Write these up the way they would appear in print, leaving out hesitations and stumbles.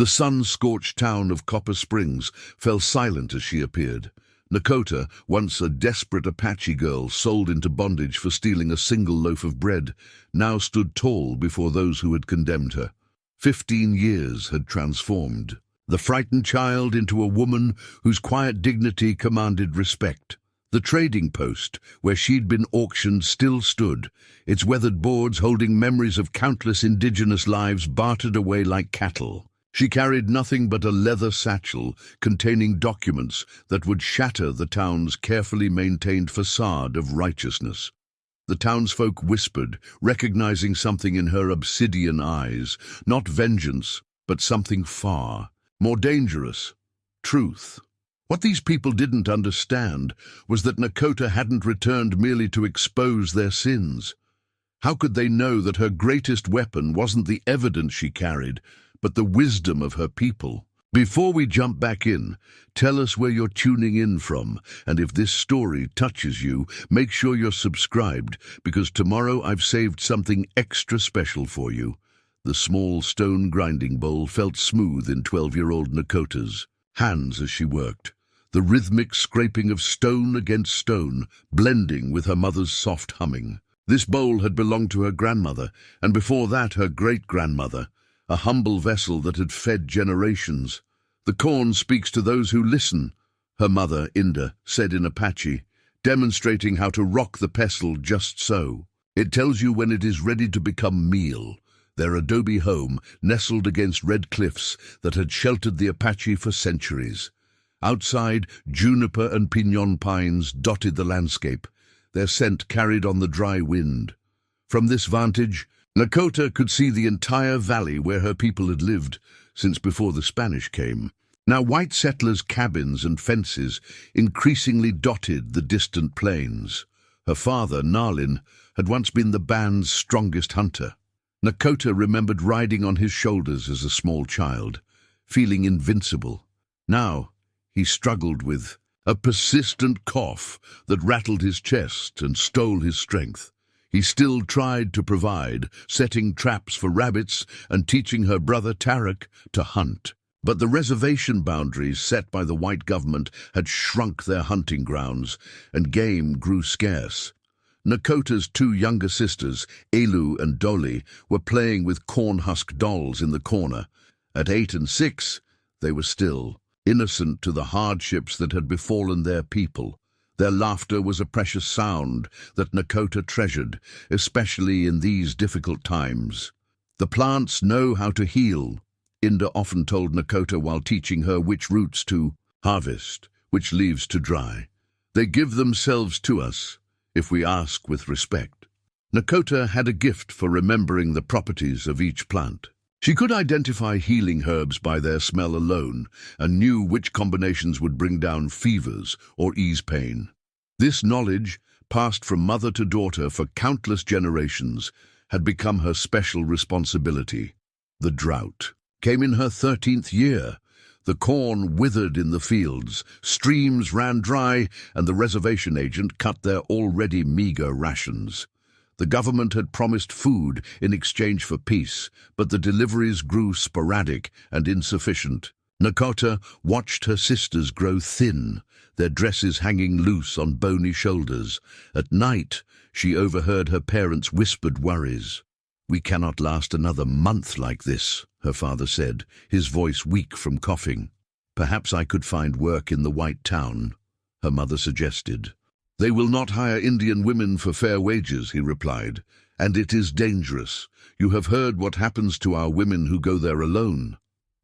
The sun-scorched town of Copper Springs fell silent as she appeared. Nakóta, once a desperate Apache girl sold into bondage for stealing a single loaf of bread, now stood tall before those who had condemned her. 15 years had transformed the frightened child into a woman whose quiet dignity commanded respect. The trading post, where she'd been auctioned, still stood, its weathered boards holding memories of countless indigenous lives bartered away like cattle. She carried nothing but a leather satchel containing documents that would shatter the town's carefully maintained facade of righteousness. The townsfolk whispered, recognizing something in her obsidian eyes, not vengeance, but something far more dangerous: truth. What these people didn't understand was that Nakóta hadn't returned merely to expose their sins. How could they know that her greatest weapon wasn't the evidence she carried, but the wisdom of her people? Before we jump back in, tell us where you're tuning in from, and if this story touches you, make sure you're subscribed, because tomorrow I've saved something extra special for you. The small stone grinding bowl felt smooth in 12-year-old Nakóta's hands as she worked, the rhythmic scraping of stone against stone, blending with her mother's soft humming. This bowl had belonged to her grandmother, and before that her great-grandmother, a humble vessel that had fed generations. The corn speaks to those who listen, her mother, Inda, said in Apache, demonstrating how to rock the pestle just so. It tells you when it is ready to become meal. Their adobe home nestled against red cliffs that had sheltered the Apache for centuries. Outside, juniper and piñon pines dotted the landscape, their scent carried on the dry wind. From this vantage, Nakóta could see the entire valley where her people had lived since before the Spanish came. Now white settlers' cabins and fences increasingly dotted the distant plains. Her father, Nalin, had once been the band's strongest hunter. Nakóta remembered riding on his shoulders as a small child, feeling invincible. Now he struggled with a persistent cough that rattled his chest and stole his strength. He still tried to provide, setting traps for rabbits and teaching her brother Tarek to hunt. But the reservation boundaries set by the white government had shrunk their hunting grounds, and game grew scarce. Nakóta's two younger sisters, Elu and Doli, were playing with corn-husk dolls in the corner. At 8 and 6, they were still innocent to the hardships that had befallen their people. Their laughter was a precious sound that Nakóta treasured, especially in these difficult times. The plants know how to heal, Inda often told Nakóta while teaching her which roots to harvest, which leaves to dry. They give themselves to us, if we ask with respect. Nakóta had a gift for remembering the properties of each plant. She could identify healing herbs by their smell alone, and knew which combinations would bring down fevers or ease pain. This knowledge, passed from mother to daughter for countless generations, had become her special responsibility. The drought came in her 13th year. The corn withered in the fields, streams ran dry, and the reservation agent cut their already meager rations. The government had promised food in exchange for peace, but the deliveries grew sporadic and insufficient. Nakóta watched her sisters grow thin, their dresses hanging loose on bony shoulders. At night, she overheard her parents' whispered worries. "We cannot last another month like this," her father said, his voice weak from coughing. "Perhaps I could find work in the White Town," her mother suggested. "They will not hire Indian women for fair wages," he replied, "and it is dangerous. You have heard what happens to our women who go there alone."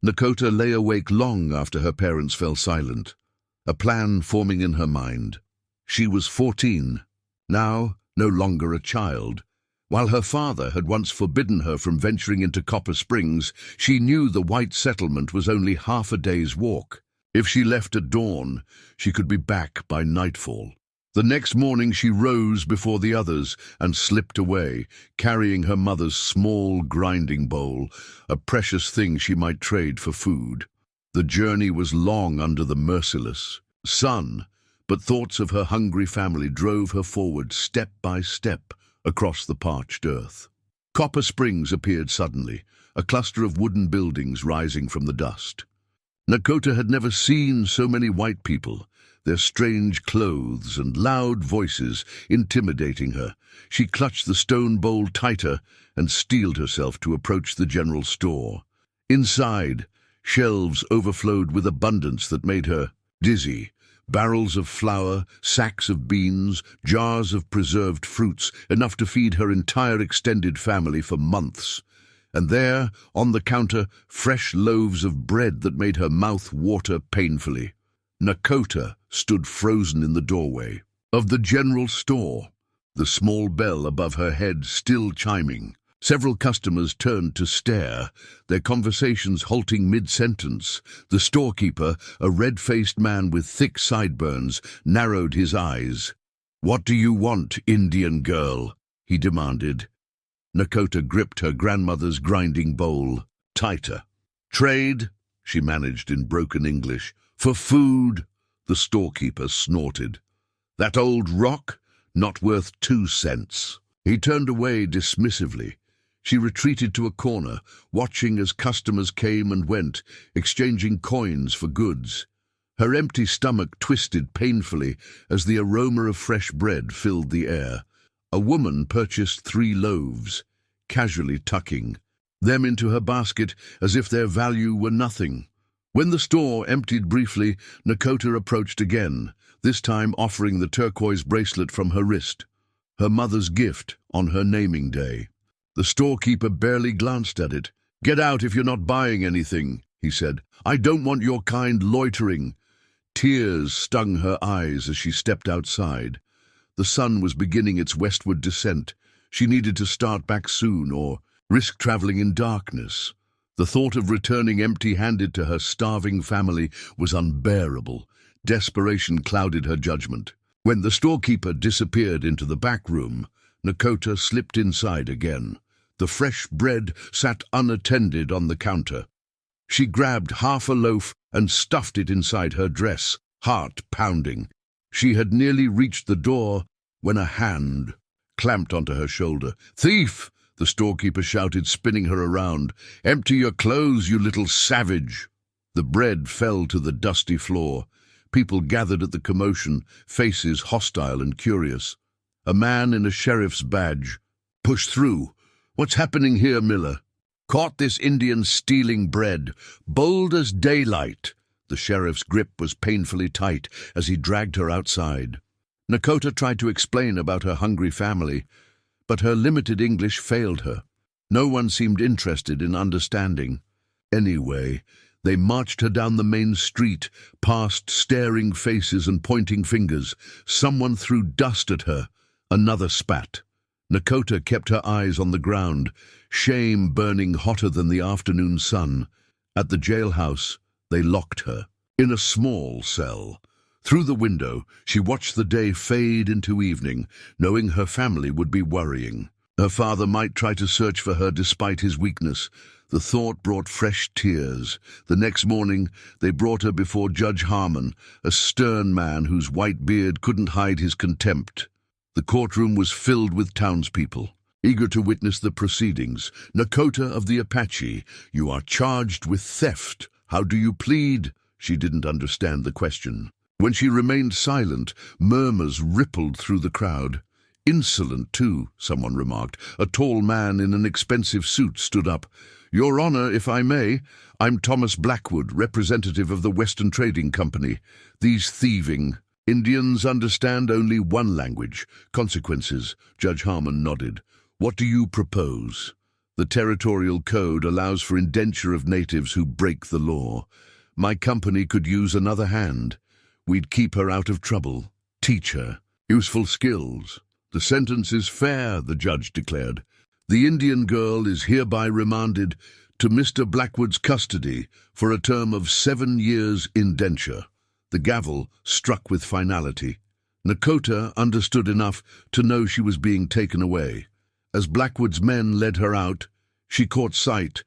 Nakóta lay awake long after her parents fell silent, a plan forming in her mind. She was 14, now no longer a child. While her father had once forbidden her from venturing into Copper Springs, she knew the white settlement was only half a day's walk. If she left at dawn, she could be back by nightfall. The next morning she rose before the others and slipped away, carrying her mother's small grinding bowl, a precious thing she might trade for food. The journey was long under the merciless sun, but thoughts of her hungry family drove her forward step by step across the parched earth. Copper Springs appeared suddenly, a cluster of wooden buildings rising from the dust. Nakóta had never seen so many white people, their strange clothes and loud voices intimidating her. She clutched the stone bowl tighter and steeled herself to approach the general store. Inside, shelves overflowed with abundance that made her dizzy. Barrels of flour, sacks of beans, jars of preserved fruits, enough to feed her entire extended family for months. And there, on the counter, fresh loaves of bread that made her mouth water painfully. Nakóta stood frozen in the doorway of the general store, the small bell above her head still chiming. Several customers turned to stare, their conversations halting mid-sentence. The storekeeper, a red-faced man with thick sideburns, narrowed his eyes. "What do you want, Indian girl?" he demanded. Nakóta gripped her grandmother's grinding bowl tighter. "Trade," she managed in broken English. "For food," the storekeeper snorted. "That old rock? Not worth 2 cents. He turned away dismissively. She retreated to a corner, watching as customers came and went, exchanging coins for goods. Her empty stomach twisted painfully as the aroma of fresh bread filled the air. A woman purchased 3 loaves, casually tucking them into her basket as if their value were nothing. When the store emptied briefly, Nakóta approached again, this time offering the turquoise bracelet from her wrist, her mother's gift on her naming day. The storekeeper barely glanced at it. "Get out if you're not buying anything," he said. "I don't want your kind loitering." Tears stung her eyes as she stepped outside. The sun was beginning its westward descent. She needed to start back soon or risk traveling in darkness. The thought of returning empty-handed to her starving family was unbearable. Desperation clouded her judgment. When the storekeeper disappeared into the back room, Nakóta slipped inside again. The fresh bread sat unattended on the counter. She grabbed half a loaf and stuffed it inside her dress, heart pounding. She had nearly reached the door when a hand clamped onto her shoulder. "Thief!" the storekeeper shouted, spinning her around. "Empty your clothes, you little savage!" The bread fell to the dusty floor. People gathered at the commotion, faces hostile and curious. A man in a sheriff's badge pushed through. "What's happening here, Miller?" "Caught this Indian stealing bread. Bold as daylight." The sheriff's grip was painfully tight as he dragged her outside. Nakóta tried to explain about her hungry family, but her limited English failed her. No one seemed interested in understanding. Anyway, they marched her down the main street, past staring faces and pointing fingers. Someone threw dust at her. Another spat. Nakóta kept her eyes on the ground, shame burning hotter than the afternoon sun. At the jailhouse, they locked her in a small cell. Through the window, she watched the day fade into evening, knowing her family would be worrying. Her father might try to search for her despite his weakness. The thought brought fresh tears. The next morning, they brought her before Judge Harmon, a stern man whose white beard couldn't hide his contempt. The courtroom was filled with townspeople, eager to witness the proceedings. "Nakóta of the Apache, you are charged with theft. How do you plead?" She didn't understand the question. When she remained silent, murmurs rippled through the crowd. "Insolent, too," someone remarked. A tall man in an expensive suit stood up. "Your Honor, if I may, I'm Thomas Blackwood, representative of the Western Trading Company. These thieving Indians understand only one language, consequences." Judge Harmon nodded. "What do you propose?" "The territorial code allows for indenture of natives who break the law. My company could use another hand. We'd keep her out of trouble, teach her useful skills." "The sentence is fair," the judge declared. "The Indian girl is hereby remanded to Mr. Blackwood's custody for a term of 7 years indenture." The gavel struck with finality. Nakóta understood enough to know she was being taken away. As Blackwood's men led her out, she caught sight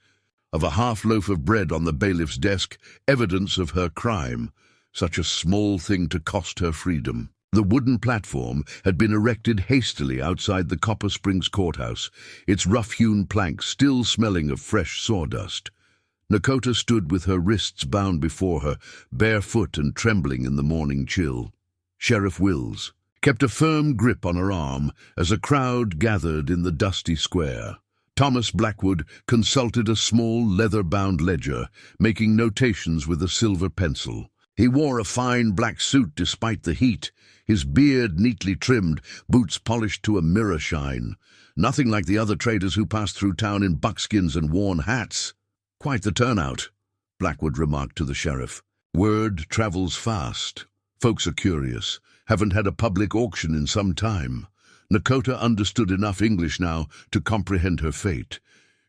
of a half loaf of bread on the bailiff's desk, evidence of her crime. Such a small thing to cost her freedom. The wooden platform had been erected hastily outside the Copper Springs courthouse, its rough-hewn planks still smelling of fresh sawdust. Nakóta stood with her wrists bound before her, barefoot and trembling in the morning chill. Sheriff Wills kept a firm grip on her arm as a crowd gathered in the dusty square. Thomas Blackwood consulted a small leather-bound ledger, making notations with a silver pencil. He wore a fine black suit despite the heat, his beard neatly trimmed, boots polished to a mirror shine. Nothing like the other traders who passed through town in buckskins and worn hats. "Quite the turnout," Blackwood remarked to the sheriff. "Word travels fast. Folks are curious. Haven't had a public auction in some time." Nakóta understood enough English now to comprehend her fate.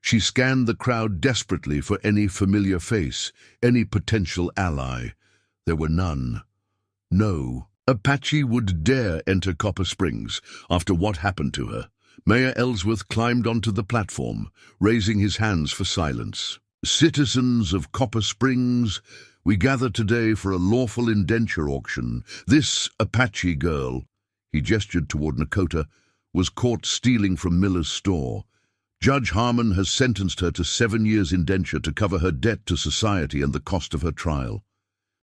She scanned the crowd desperately for any familiar face, any potential ally. There were none. No Apache would dare enter Copper Springs after what happened to her. Mayor Ellsworth climbed onto the platform, raising his hands for silence. "Citizens of Copper Springs, we gather today for a lawful indenture auction. This Apache girl," he gestured toward Nakóta, "was caught stealing from Miller's store. Judge Harmon has sentenced her to 7 years indenture to cover her debt to society and the cost of her trial."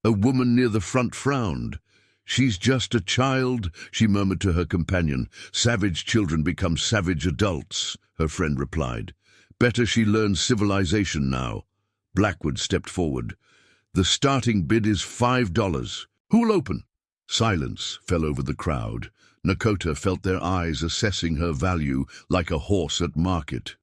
A woman near the front frowned. "She's just a child," she murmured to her companion. "Savage children become savage adults," her friend replied. "Better she learns civilization now." Blackwood stepped forward. "The starting bid is $5. Who'll open?" Silence fell over the crowd. Nakóta felt their eyes assessing her value like a horse at market.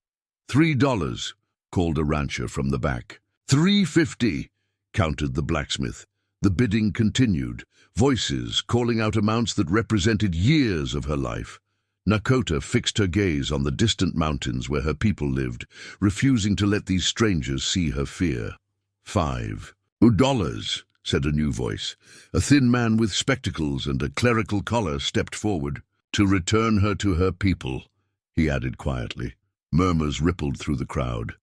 $3, called a rancher from the back. $3.50, countered the blacksmith. The bidding continued, voices calling out amounts that represented years of her life. Nakóta fixed her gaze on the distant mountains where her people lived, refusing to let these strangers see her fear. $5, said a new voice. A thin man with spectacles and a clerical collar stepped forward. "To return her to her people," he added quietly. Murmurs rippled through the crowd.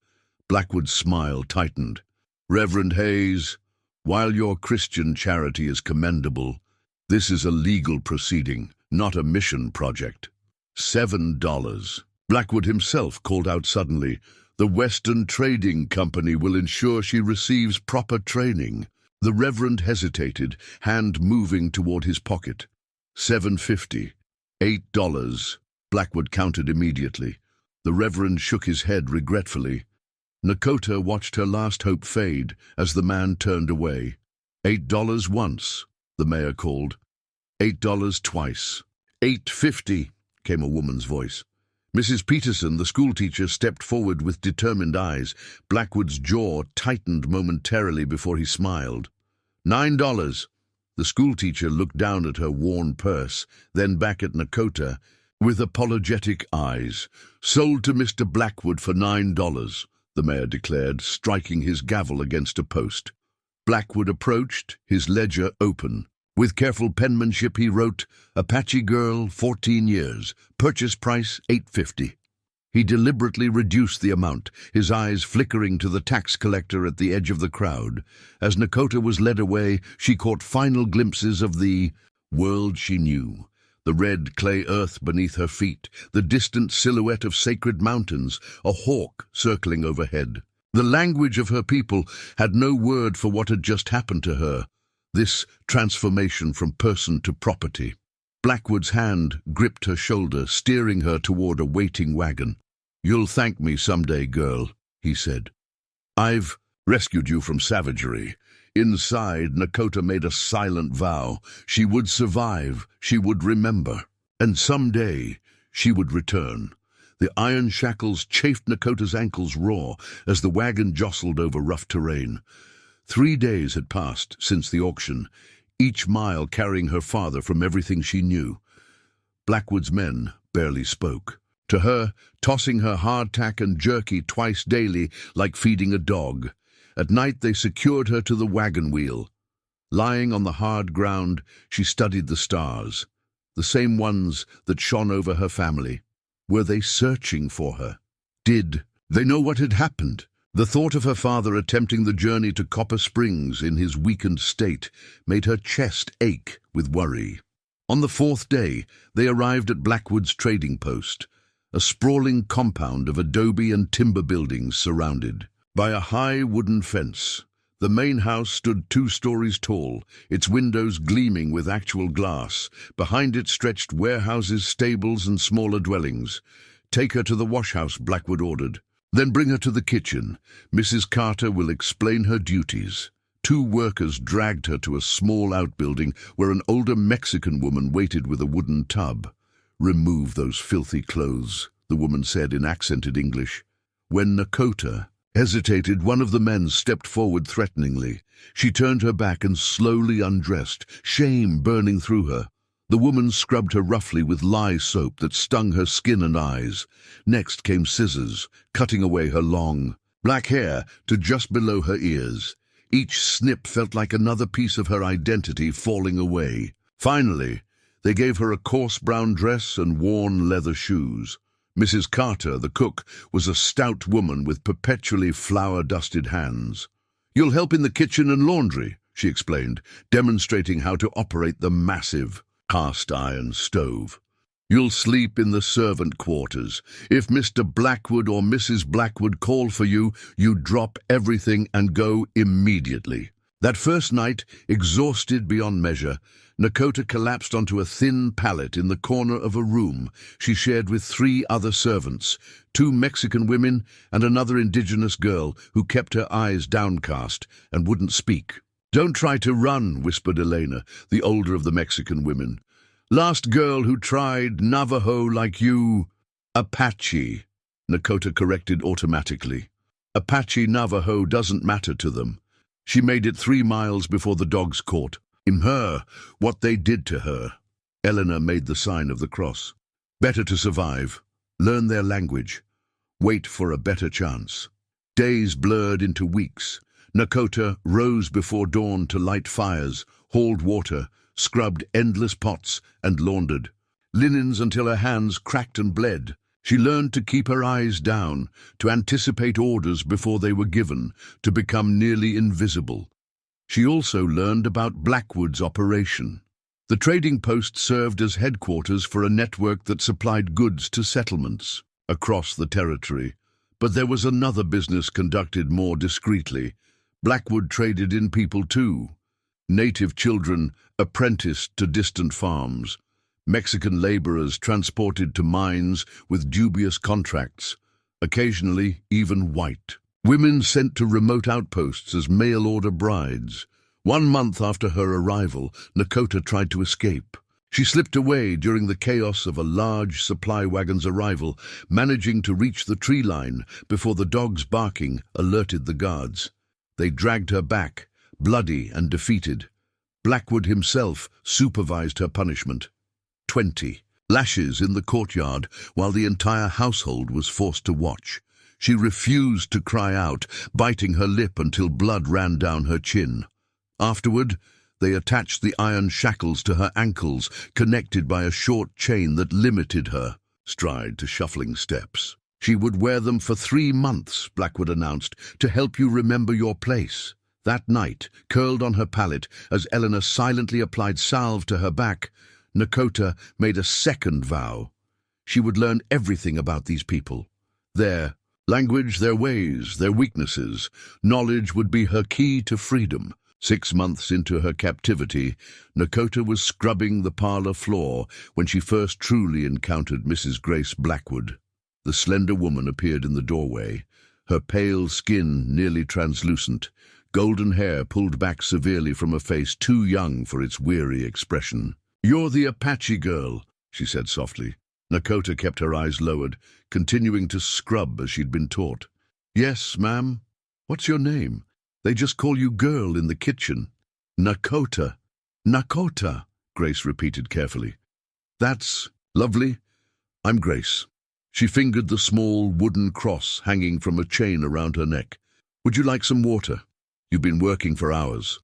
Blackwood's smile tightened. "Reverend Hayes, while your Christian charity is commendable, this is a legal proceeding, not a mission project." $7. Blackwood himself called out suddenly, "The Western Trading Company will ensure she receives proper training." The Reverend hesitated, hand moving toward his pocket. $7.50. $8. Blackwood counted immediately. The Reverend shook his head regretfully. Nakóta watched her last hope fade as the man turned away. $8 once, the mayor called. $8 twice. $8.50, came a woman's voice. Mrs. Peterson, the schoolteacher, stepped forward with determined eyes. Blackwood's jaw tightened momentarily before he smiled. $9. The schoolteacher looked down at her worn purse, then back at Nakóta, with apologetic eyes. "Sold to Mr. Blackwood for $9, the mayor declared, striking his gavel against a post. Blackwood approached, his ledger open. With careful penmanship he wrote, "Apache girl, 14 years, purchase price $8.50. He deliberately reduced the amount, his eyes flickering to the tax collector at the edge of the crowd. As Nakóta was led away, she caught final glimpses of the world she knew. The red clay earth beneath her feet, the distant silhouette of sacred mountains, a hawk circling overhead. The language of her people had no word for what had just happened to her. This transformation from person to property. Blackwood's hand gripped her shoulder, steering her toward a waiting wagon. "You'll thank me someday, girl," he said. "I've rescued you from savagery." Inside, Nakóta made a silent vow. She would survive, she would remember, and someday she would return. The iron shackles chafed Nakóta's ankles raw as the wagon jostled over rough terrain. 3 days had passed since the auction, each mile carrying her farther from everything she knew. Blackwood's men barely spoke. To her, tossing her hardtack and jerky twice daily like feeding a dog. At night they secured her to the wagon wheel. Lying on the hard ground, she studied the stars, the same ones that shone over her family. Were they searching for her? Did they know what had happened? The thought of her father attempting the journey to Copper Springs in his weakened state made her chest ache with worry. On the fourth day, they arrived at Blackwood's trading post, a sprawling compound of adobe and timber buildings surrounded by a high wooden fence. The main house stood 2 stories tall, its windows gleaming with actual glass. Behind it stretched warehouses, stables, and smaller dwellings. "Take her to the washhouse," Blackwood ordered. "Then bring her to the kitchen. Mrs. Carter will explain her duties." 2 workers dragged her to a small outbuilding where an older Mexican woman waited with a wooden tub. "Remove those filthy clothes," the woman said in accented English. When Nakóta hesitated, one of the men stepped forward threateningly. She turned her back and slowly undressed, shame burning through her. The woman scrubbed her roughly with lye soap that stung her skin and eyes. Next came scissors, cutting away her long, black hair to just below her ears. Each snip felt like another piece of her identity falling away. Finally, they gave her a coarse brown dress and worn leather shoes. Mrs. Carter, the cook, was a stout woman with perpetually flour-dusted hands. "You'll help in the kitchen and laundry," she explained, demonstrating how to operate the massive cast-iron stove. "You'll sleep in the servant quarters. If Mr. Blackwood or Mrs. Blackwood call for you, you drop everything and go immediately." That first night, exhausted beyond measure, Nakóta collapsed onto a thin pallet in the corner of a room she shared with 3 other servants, 2 Mexican women and another Indigenous girl who kept her eyes downcast and wouldn't speak. "Don't try to run," whispered Elena, the older of the Mexican women. "Last girl who tried, Navajo like you." "Apache," Nakóta corrected automatically. "Apache Navajo doesn't matter to them. She made it 3 miles before the dogs caught her what they did to her." Eleanor made the sign of the cross. "Better to survive. Learn their language. Wait for a better chance." Days blurred into weeks. Nakóta rose before dawn to light fires, hauled water, scrubbed endless pots, and laundered linens until her hands cracked and bled. She learned to keep her eyes down, to anticipate orders before they were given, to become nearly invisible. She also learned about Blackwood's operation. The trading post served as headquarters for a network that supplied goods to settlements across the territory. But there was another business conducted more discreetly. Blackwood traded in people too. Native children apprenticed to distant farms. Mexican laborers transported to mines with dubious contracts, occasionally even white. Women sent to remote outposts as mail-order brides. 1 month after her arrival, Nakóta tried to escape. She slipped away during the chaos of a large supply wagon's arrival, managing to reach the tree line before the dogs' barking alerted the guards. They dragged her back, bloody and defeated. Blackwood himself supervised her punishment. 20 lashes in the courtyard while the entire household was forced to watch. She refused to cry out, biting her lip until blood ran down her chin. Afterward, they attached the iron shackles to her ankles, connected by a short chain that limited her stride to shuffling steps. "She would wear them for 3 months, Blackwood announced, to help you remember your place." That night, curled on her pallet, as Eleanor silently applied salve to her back, Nakóta made a second vow. She would learn everything about these people. Their language, their ways, their weaknesses. Knowledge would be her key to freedom. 6 months into her captivity, Nakóta was scrubbing the parlor floor when she first truly encountered Mrs. Grace Blackwood. The slender woman appeared in the doorway, her pale skin nearly translucent, golden hair pulled back severely from a face too young for its weary expression. "You're the Apache girl," she said softly. Nakóta kept her eyes lowered, continuing to scrub as she'd been taught. "Yes, ma'am. What's your name? They just call you girl in the kitchen." "Nakóta. Nakóta," Grace repeated carefully. "That's lovely. I'm Grace." She fingered the small wooden cross hanging from a chain around her neck. "Would you like some water? You've been working for hours."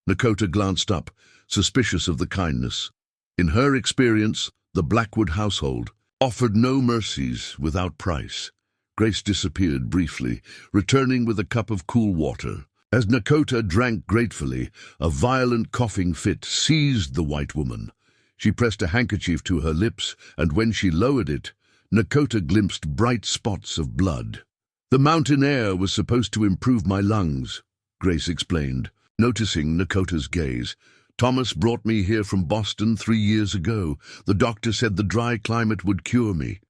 Nakóta glanced up, suspicious of the kindness. In her experience, the Blackwood household offered no mercies without price. Grace disappeared briefly, returning with a cup of cool water. As Nakóta drank gratefully, a violent coughing fit seized the white woman. She pressed a handkerchief to her lips, and when she lowered it, Nakóta glimpsed bright spots of blood. "The mountain air was supposed to improve my lungs," Grace explained, noticing Nakóta's gaze. "Thomas brought me here from Boston 3 years ago. The doctor said the dry climate would cure me."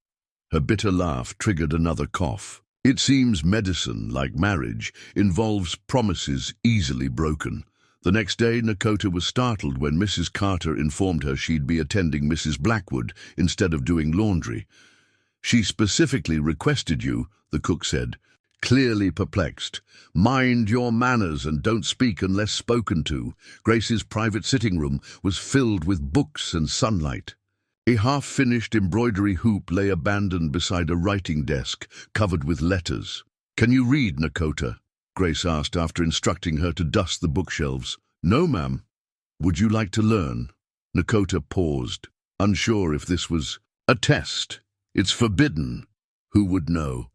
Her bitter laugh triggered another cough. "It seems medicine, like marriage, involves promises easily broken." The next day, Nakóta was startled when Mrs. Carter informed her she'd be attending Mrs. Blackwood instead of doing laundry. "She specifically requested you," the cook said, clearly perplexed. "Mind your manners and don't speak unless spoken to." Grace's private sitting room was filled with books and sunlight. A half-finished embroidery hoop lay abandoned beside a writing desk covered with letters. "Can you read, Nakóta?" Grace asked after instructing her to dust the bookshelves. "No, ma'am." "Would you like to learn?" Nakóta paused, unsure if this was a test. "It's forbidden." "Who would know?"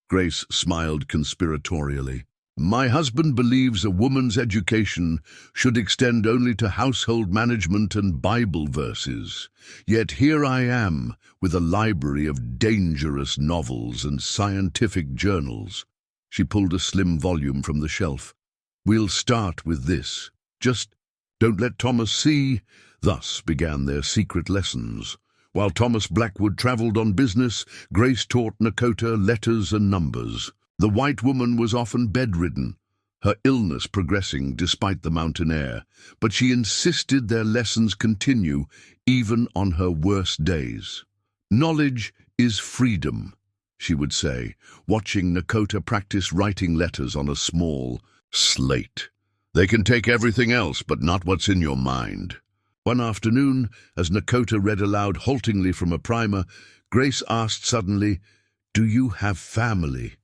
Grace smiled conspiratorially. "My husband believes a woman's education should extend only to household management and Bible verses. Yet here I am, with a library of dangerous novels and scientific journals." She pulled a slim volume from the shelf. "We'll start with this. Just don't let Thomas see." Thus began their secret lessons. While Thomas Blackwood traveled on business, Grace taught Nakóta letters and numbers. The white woman was often bedridden, her illness progressing despite the mountain air, but she insisted their lessons continue even on her worst days. "Knowledge is freedom," she would say, watching Nakóta practice writing letters on a small slate. "They can take everything else, but not what's in your mind." One afternoon, as Nakóta read aloud haltingly from a primer, Grace asked suddenly, "Do you have family?"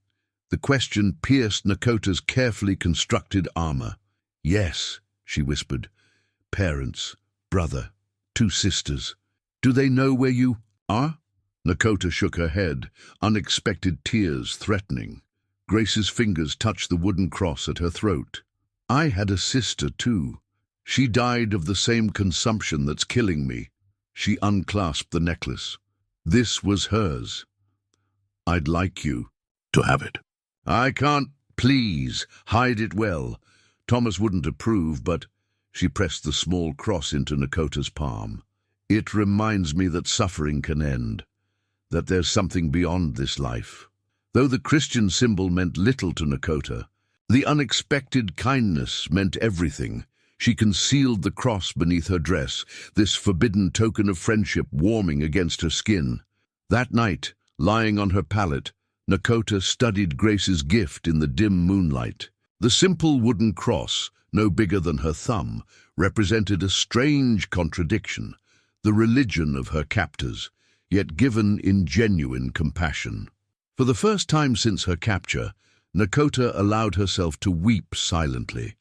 The question pierced Nakóta's carefully constructed armor. "Yes," she whispered. "Parents, brother, 2 sisters. Do they know where you are?" Nakóta shook her head, unexpected tears threatening. Grace's fingers touched the wooden cross at her throat. "I had a sister, too. She died of the same consumption that's killing me." She unclasped the necklace. "This was hers. I'd like you to have it." "I can't." "Please, hide it well. Thomas wouldn't approve, but—" She pressed the small cross into Nakóta's palm. "It reminds me that suffering can end, that there's something beyond this life." Though the Christian symbol meant little to Nakóta, the unexpected kindness meant everything. She concealed the cross beneath her dress, this forbidden token of friendship warming against her skin. That night, lying on her pallet, Nakóta studied Grace's gift in the dim moonlight. The simple wooden cross, no bigger than her thumb, represented a strange contradiction, the religion of her captors, yet given in genuine compassion. For the first time since her capture, Nakóta allowed herself to weep silently.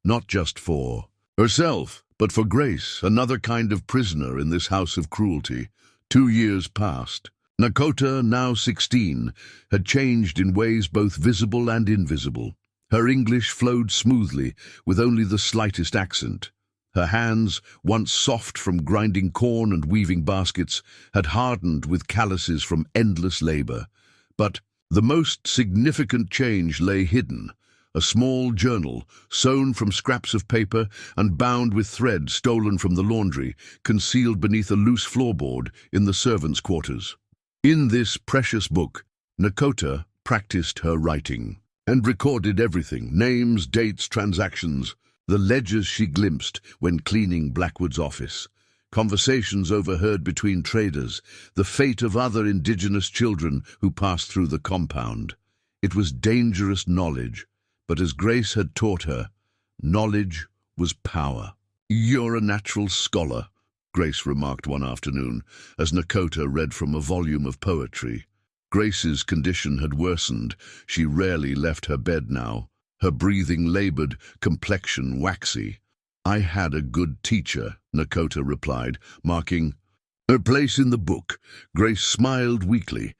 Not just for herself, but for Grace, another kind of prisoner in this house of cruelty. 2 years passed. Nakóta, now 16, had changed in ways both visible and invisible. Her English flowed smoothly, with only the slightest accent. Her hands, once soft from grinding corn and weaving baskets, had hardened with calluses from endless labor. But the most significant change lay hidden. A small journal, sewn from scraps of paper and bound with thread stolen from the laundry, concealed beneath a loose floorboard in the servants' quarters. In this precious book, Nakóta practiced her writing and recorded everything: names, dates, transactions, the ledgers she glimpsed when cleaning Blackwood's office, conversations overheard between traders, the fate of other Indigenous children who passed through the compound. It was dangerous knowledge, but as Grace had taught her, knowledge was power. "You're a natural scholar," Grace remarked one afternoon, as Nakóta read from a volume of poetry. Grace's condition had worsened. She rarely left her bed now, her breathing labored, complexion waxy. "I had a good teacher," Nakóta replied, marking her place in the book. Grace smiled weakly.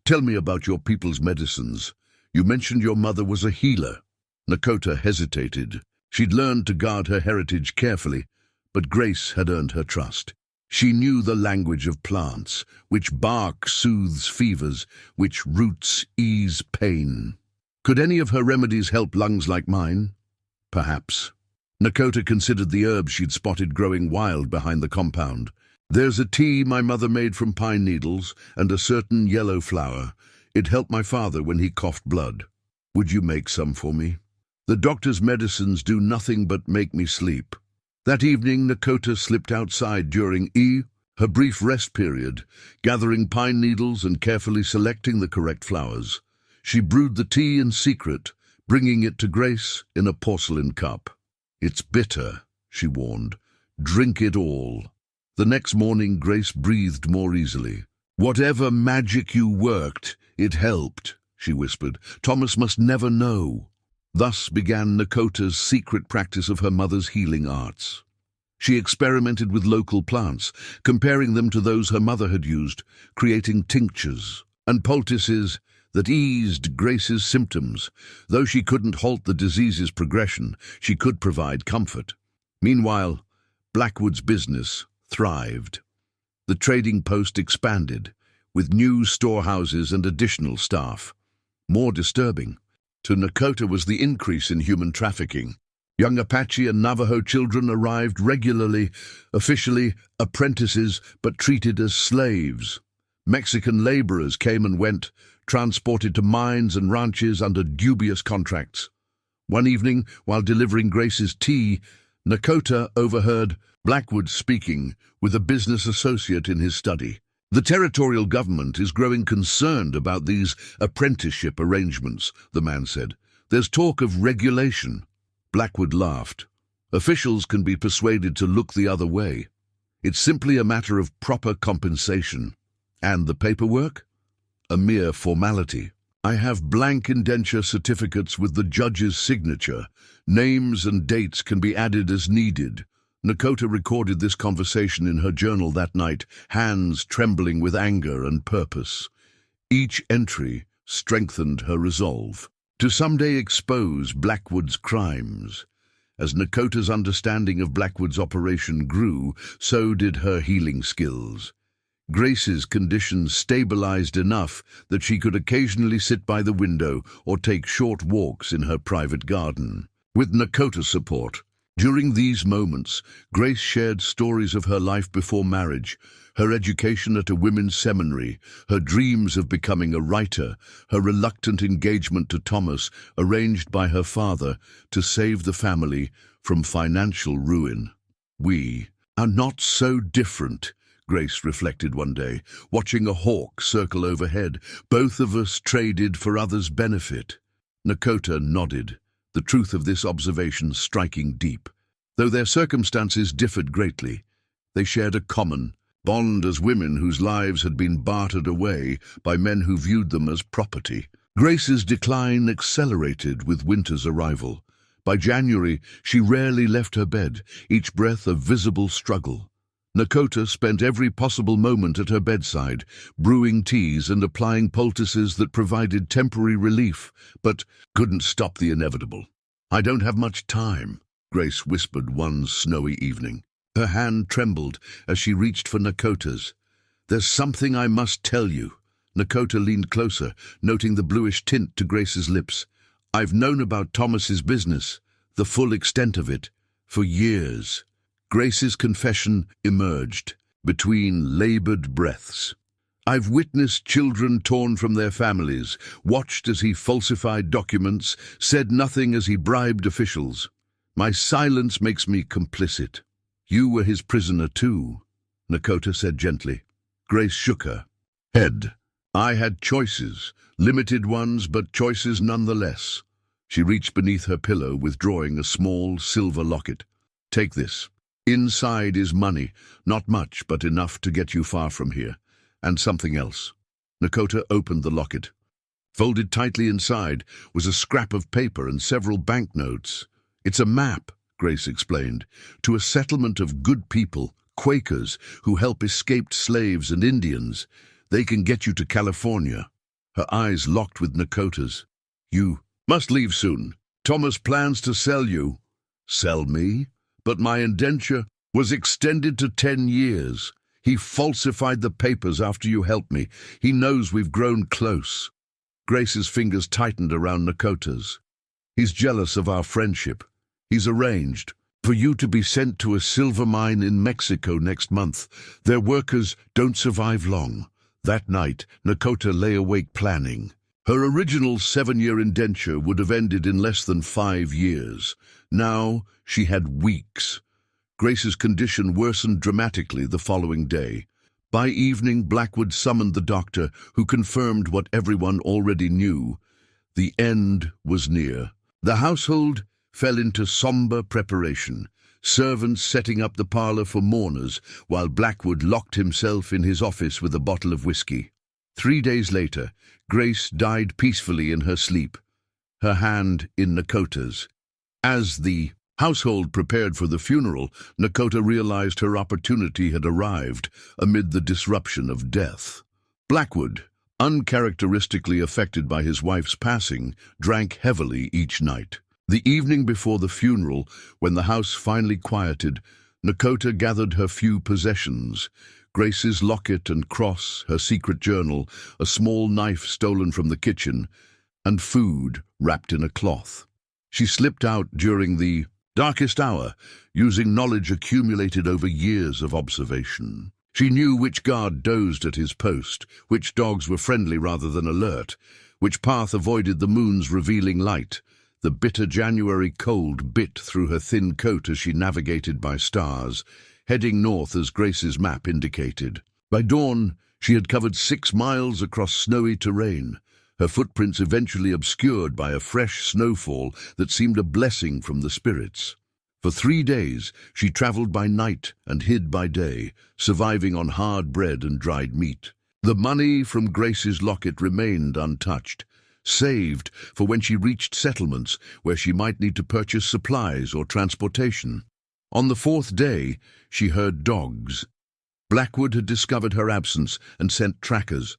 "Tell me about your people's medicines. You mentioned your mother was a healer." Nakóta hesitated. She'd learned to guard her heritage carefully, but Grace had earned her trust. She knew the language of plants, which bark soothes fevers, which roots ease pain. Could any of her remedies help lungs like mine? Perhaps. Nakóta considered the herbs she'd spotted growing wild behind the compound. There's a tea my mother made from pine needles and a certain yellow flower. It helped my father when he coughed blood. Would you make some for me? The doctor's medicines do nothing but make me sleep. That evening, Nakóta slipped outside during her brief rest period, gathering pine needles and carefully selecting the correct flowers. She brewed the tea in secret, bringing it to Grace in a porcelain cup. It's bitter, she warned. Drink it all. The next morning, Grace breathed more easily. Whatever magic you worked, it helped, she whispered. Thomas must never know. Thus began Nakóta's secret practice of her mother's healing arts. She experimented with local plants, comparing them to those her mother had used, creating tinctures and poultices that eased Grace's symptoms. Though she couldn't halt the disease's progression, she could provide comfort. Meanwhile, Blackwood's business thrived. The trading post expanded, with new storehouses and additional staff. More disturbing to Nakóta was the increase in human trafficking. Young Apache and Navajo children arrived regularly, officially apprentices, but treated as slaves. Mexican laborers came and went, transported to mines and ranches under dubious contracts. One evening, while delivering Grace's tea, Nakóta overheard Blackwood speaking with a business associate in his study. The territorial government is growing concerned about these apprenticeship arrangements, the man said. There's talk of regulation. Blackwood laughed. Officials can be persuaded to look the other way. It's simply a matter of proper compensation. And the paperwork? A mere formality. I have blank indenture certificates with the judge's signature. Names and dates can be added as needed. Nakóta recorded this conversation in her journal that night, hands trembling with anger and purpose. Each entry strengthened her resolve to someday expose Blackwood's crimes. As Nakóta's understanding of Blackwood's operation grew, so did her healing skills. Grace's condition stabilized enough that she could occasionally sit by the window or take short walks in her private garden. With Nakóta's support, during these moments, Grace shared stories of her life before marriage, her education at a women's seminary, her dreams of becoming a writer, her reluctant engagement to Thomas, arranged by her father to save the family from financial ruin. We are not so different, Grace reflected one day, watching a hawk circle overhead. Both of us traded for others' benefit. Nakóta nodded, the truth of this observation striking deep. Though their circumstances differed greatly, they shared a common bond as women whose lives had been bartered away by men who viewed them as property. Grace's decline accelerated with winter's arrival. By January, she rarely left her bed, each breath a visible struggle. Nakóta spent every possible moment at her bedside, brewing teas and applying poultices that provided temporary relief, but couldn't stop the inevitable. I don't have much time, Grace whispered one snowy evening. Her hand trembled as she reached for Nakóta's. There's something I must tell you. Nakóta leaned closer, noting the bluish tint to Grace's lips. I've known about Thomas's business, the full extent of it, for years. Grace's confession emerged between labored breaths. I've witnessed children torn from their families, watched as he falsified documents, said nothing as he bribed officials. My silence makes me complicit. You were his prisoner too, Nakóta said gently. Grace shook her head. I had choices, limited ones, but choices nonetheless. She reached beneath her pillow, withdrawing a small silver locket. Take this. Inside is money, not much, but enough to get you far from here. And something else. Nakóta opened the locket. Folded tightly inside was a scrap of paper and several banknotes. It's a map, Grace explained, to a settlement of good people, Quakers, who help escaped slaves and Indians. They can get you to California. Her eyes locked with Nakóta's. You must leave soon. Thomas plans to sell you. Sell me? But my indenture was extended to 10 years. He falsified the papers after you helped me. He knows we've grown close." Grace's fingers tightened around Nakóta's. "He's jealous of our friendship. He's arranged for you to be sent to a silver mine in Mexico next month. Their workers don't survive long." That night, Nakóta lay awake planning. Her original 7-year indenture would have ended in less than 5 years. Now she had weeks. Grace's condition worsened dramatically the following day. By evening, Blackwood summoned the doctor, who confirmed what everyone already knew. The end was near. The household fell into somber preparation, servants setting up the parlor for mourners, while Blackwood locked himself in his office with a bottle of whiskey. 3 days later, Grace died peacefully in her sleep, her hand in Nakóta's. As the household prepared for the funeral, Nakóta realized her opportunity had arrived amid the disruption of death. Blackwood, uncharacteristically affected by his wife's passing, drank heavily each night. The evening before the funeral, when the house finally quieted, Nakóta gathered her few possessions: Grace's locket and cross, her secret journal, a small knife stolen from the kitchen, and food wrapped in a cloth. She slipped out during the darkest hour, using knowledge accumulated over years of observation. She knew which guard dozed at his post, which dogs were friendly rather than alert, which path avoided the moon's revealing light. The bitter January cold bit through her thin coat as she navigated by stars, heading north as Grace's map indicated. By dawn, she had covered 6 miles across snowy terrain, her footprints eventually obscured by a fresh snowfall that seemed a blessing from the spirits. For 3 days, she traveled by night and hid by day, surviving on hard bread and dried meat. The money from Grace's locket remained untouched, saved for when she reached settlements where she might need to purchase supplies or transportation. On the 4th day, she heard dogs. Blackwood had discovered her absence and sent trackers.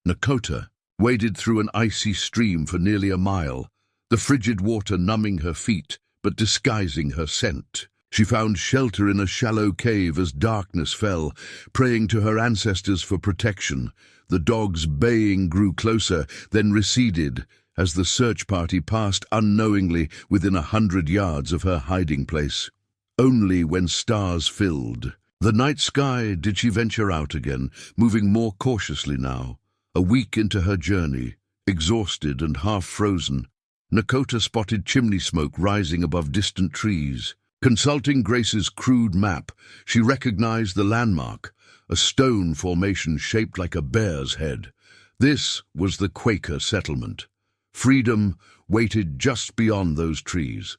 Nakóta waded through an icy stream for nearly a mile, the frigid water numbing her feet but disguising her scent. She found shelter in a shallow cave as darkness fell, praying to her ancestors for protection. The dogs' baying grew closer, then receded, as the search party passed unknowingly within 100 yards of her hiding place. Only when stars filled the night sky did she venture out again, moving more cautiously now. A week into her journey, exhausted and half-frozen, Nakóta spotted chimney smoke rising above distant trees. Consulting Grace's crude map, she recognized the landmark, a stone formation shaped like a bear's head. This was the Quaker settlement. Freedom waited just beyond those trees.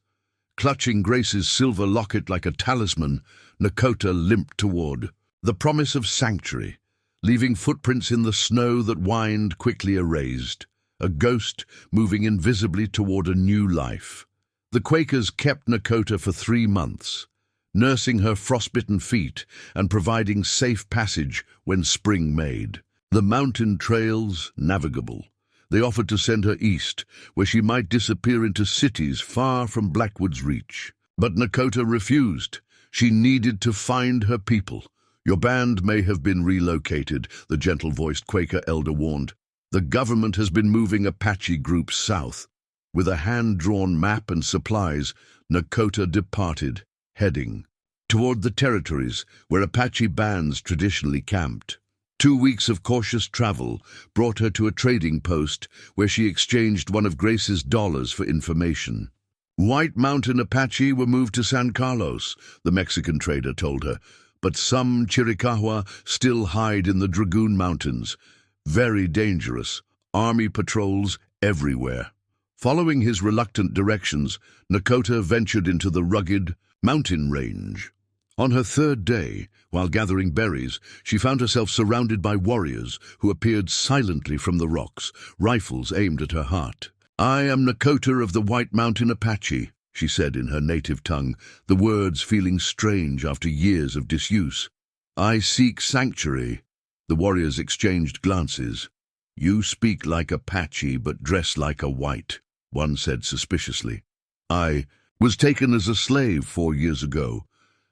Clutching Grace's silver locket like a talisman, Nakóta limped toward the promise of sanctuary, leaving footprints in the snow that whined quickly erased, a ghost moving invisibly toward a new life. The Quakers kept Nakóta for 3 months, nursing her frostbitten feet and providing safe passage when spring made. The mountain trails navigable. They offered to send her east, where she might disappear into cities far from Blackwood's reach. But Nakóta refused. She needed to find her people. "Your band may have been relocated," the gentle-voiced Quaker elder warned. "The government has been moving Apache groups south." With a hand-drawn map and supplies, Nakóta departed, heading toward the territories where Apache bands traditionally camped. 2 weeks of cautious travel brought her to a trading post where she exchanged one of Grace's dollars for information. "White Mountain Apache were moved to San Carlos," the Mexican trader told her, "but some Chiricahua still hide in the Dragoon Mountains. Very dangerous. Army patrols everywhere." Following his reluctant directions, Nakóta ventured into the rugged mountain range. On her 3rd day, while gathering berries, she found herself surrounded by warriors who appeared silently from the rocks, rifles aimed at her heart. "I am Nakóta of the White Mountain Apache," she said in her native tongue, the words feeling strange after years of disuse. "I seek sanctuary." The warriors exchanged glances. "You speak like Apache but dress like a white," one said suspiciously. "I was taken as a slave 4 years ago.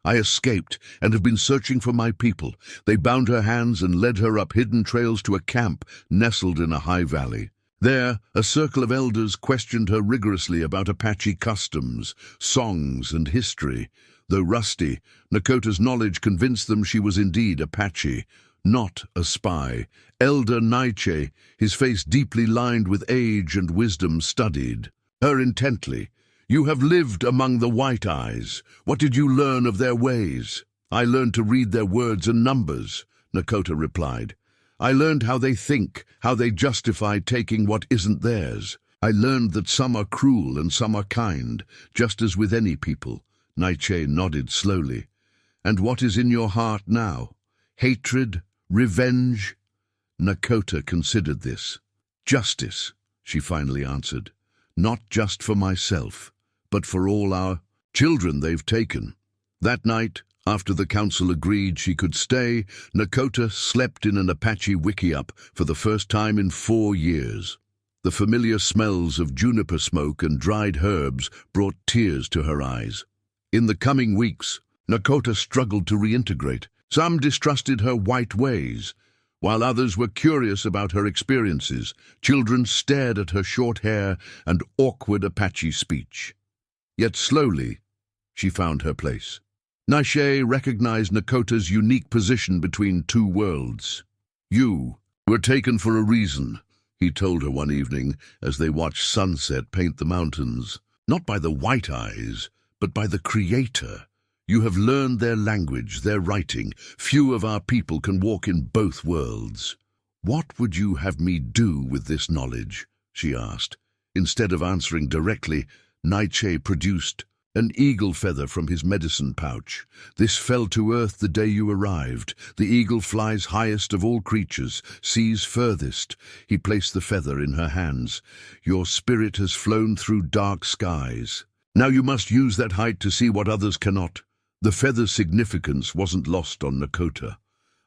I escaped and have been searching for my people. They bound her hands and led her up hidden trails to a camp nestled in a high valley. There, a circle of elders questioned her rigorously about Apache customs, songs, and history. Though rusty, Nakóta's knowledge convinced them she was indeed Apache, not a spy. Elder Naiche, his face deeply lined with age and wisdom, studied her intently. "You have lived among the White Eyes. What did you learn of their ways?" "I learned to read their words and numbers," Nakóta replied. "I learned how they think, how they justify taking what isn't theirs. I learned that some are cruel and some are kind, just as with any people." Naiche nodded slowly. "And what is in your heart now? Hatred? Revenge?" Nakóta considered this. "Justice," she finally answered. "Not just for myself, but for all our children they've taken." That night, after the council agreed she could stay, Nakóta slept in an Apache wickiup for the first time in 4 years. The familiar smells of juniper smoke and dried herbs brought tears to her eyes. In the coming weeks, Nakóta struggled to reintegrate. Some distrusted her white ways, while others were curious about her experiences. Children stared at her short hair and awkward Apache speech. Yet slowly, she found her place. Naiche recognized Nakóta's unique position between two worlds. "You were taken for a reason," he told her one evening as they watched sunset paint the mountains. "Not by the White Eyes, but by the Creator. You have learned their language, their writing. Few of our people can walk in both worlds." "What would you have me do with this knowledge?" she asked. Instead of answering directly, Naiche produced an eagle feather from his medicine pouch. "This fell to earth the day you arrived. The eagle flies highest of all creatures, sees furthest." He placed the feather in her hands. "Your spirit has flown through dark skies. Now you must use that height to see what others cannot." The feather's significance wasn't lost on Nakóta.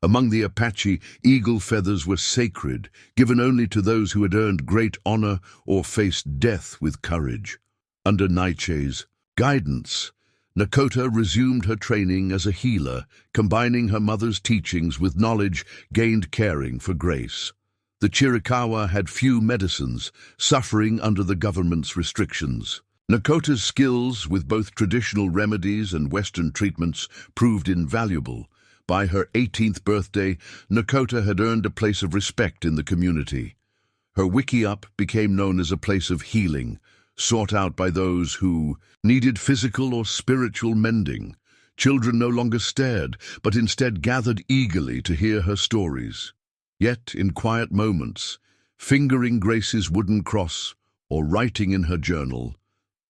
Among the Apache, eagle feathers were sacred, given only to those who had earned great honor or faced death with courage. Under Naiche's guidance, Nakóta resumed her training as a healer, combining her mother's teachings with knowledge gained caring for grace. The Chiricahua had few medicines, suffering under the government's restrictions. Nakóta's skills with both traditional remedies and Western treatments proved invaluable. By her 18th birthday, Nakóta had earned a place of respect in the community. Her wickiup became known as a place of healing, sought out by those who needed physical or spiritual mending. Children no longer stared, but instead gathered eagerly to hear her stories. Yet, in quiet moments, fingering Grace's wooden cross or writing in her journal,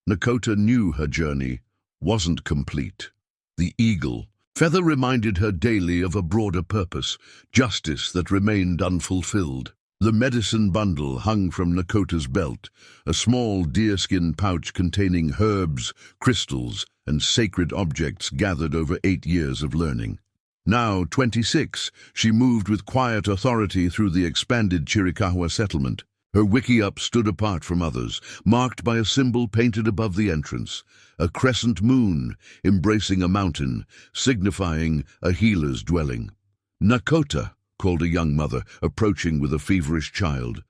Nakóta knew her journey wasn't complete. The eagle feather reminded her daily of a broader purpose, justice that remained unfulfilled. The medicine bundle hung from Nakóta's belt, a small deerskin pouch containing herbs, crystals, and sacred objects gathered over 8 years of learning. Now 26, she moved with quiet authority through the expanded Chiricahua settlement. Her wickiup stood apart from others, marked by a symbol painted above the entrance, a crescent moon embracing a mountain, signifying a healer's dwelling. "Nakóta," called a young mother, approaching with a feverish child.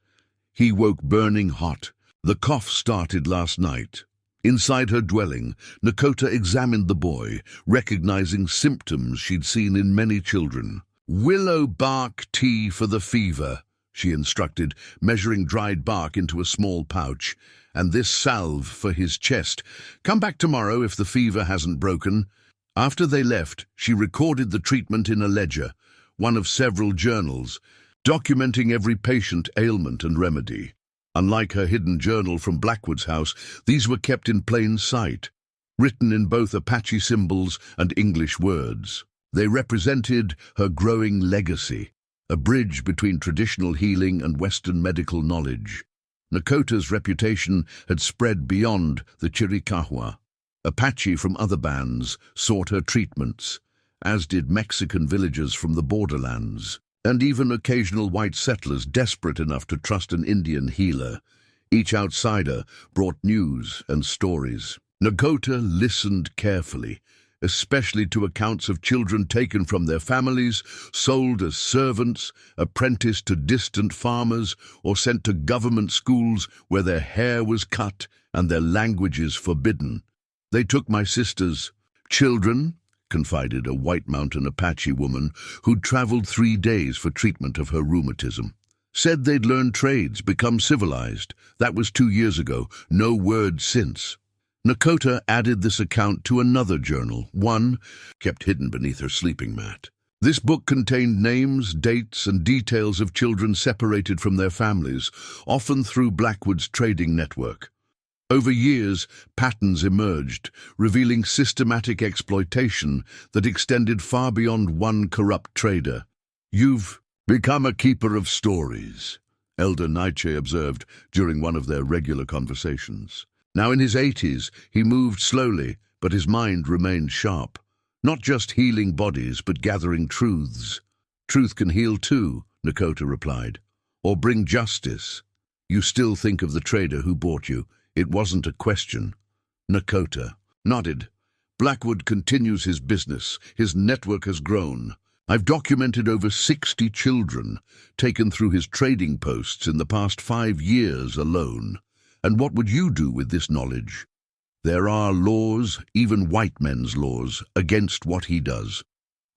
He woke burning hot. The cough started last night. Inside her dwelling, Nakóta examined the boy, recognizing symptoms she'd seen in many children. "Willow bark tea for the fever," she instructed, measuring dried bark into a small pouch. "And this salve for his chest. Come back tomorrow if the fever hasn't broken." After they left, she recorded the treatment in a ledger, one of several journals, documenting every patient, ailment, and remedy. Unlike her hidden journal from Blackwood's house, these were kept in plain sight, written in both Apache symbols and English words. They represented her growing legacy, a bridge between traditional healing and Western medical knowledge. Nakóta's reputation had spread beyond the Chiricahua. Apache from other bands sought her treatments, as did Mexican villagers from the borderlands, and even occasional white settlers desperate enough to trust an Indian healer. Each outsider brought news and stories. Nakóta listened carefully, especially to accounts of children taken from their families, sold as servants, apprenticed to distant farmers, or sent to government schools where their hair was cut and their languages forbidden. They took my sister's children, confided a White Mountain Apache woman who'd traveled 3 days for treatment of her rheumatism. Said they'd learned trades, become civilized. That was 2 years ago, no word since. Nakóta added this account to another journal, one kept hidden beneath her sleeping mat. This book contained names, dates, and details of children separated from their families, often through Blackwood's trading network. Over years, patterns emerged, revealing systematic exploitation that extended far beyond one corrupt trader. "You've become a keeper of stories," Elder Nietzsche observed during one of their regular conversations. Now in his 80s, he moved slowly, but his mind remained sharp. Not just healing bodies, but gathering truths. "Truth can heal too," Nakóta replied, "or bring justice. You still think of the trader who bought you. It wasn't a question." Nakóta nodded. "Blackwood continues his business. His network has grown. I've documented over 60 children taken through his trading posts in the past 5 years alone. And what would you do with this knowledge? There are laws, even white men's laws, against what he does.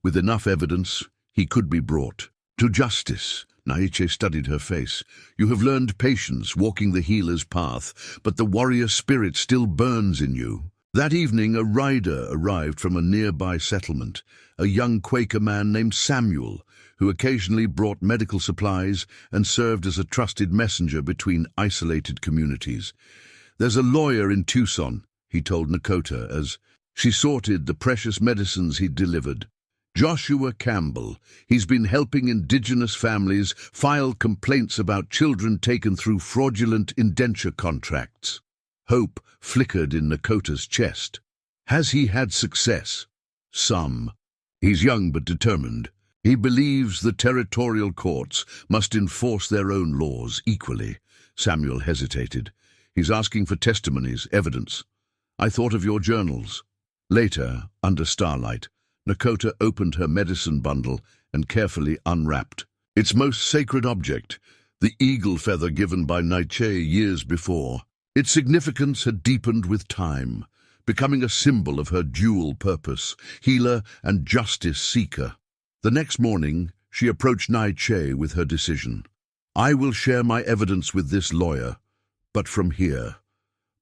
With enough evidence, he could be brought to justice." Nietzsche studied her face. "You have learned patience, walking the healer's path, but the warrior spirit still burns in you." That evening, a rider arrived from a nearby settlement, a young Quaker man named Samuel, who occasionally brought medical supplies and served as a trusted messenger between isolated communities. "There's a lawyer in Tucson," he told Nakóta as she sorted the precious medicines he'd delivered. "Joshua Campbell. He's been helping Indigenous families file complaints about children taken through fraudulent indenture contracts." Hope flickered in Nakóta's chest. "Has he had success?" "Some. He's young but determined. He believes the territorial courts must enforce their own laws equally." Samuel hesitated. "He's asking for testimonies, evidence. I thought of your journals." Later, under starlight, Nakóta opened her medicine bundle and carefully unwrapped its most sacred object, the eagle feather given by Nietzsche years before. Its significance had deepened with time, becoming a symbol of her dual purpose, healer and justice seeker. The next morning, she approached Nietzsche with her decision. "I will share my evidence with this lawyer, but from here.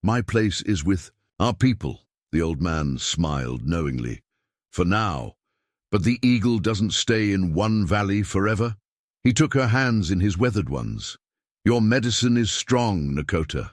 My place is with our people." The old man smiled knowingly. "For now. But the eagle doesn't stay in one valley forever." He took her hands in his weathered ones. "Your medicine is strong, Nakóta.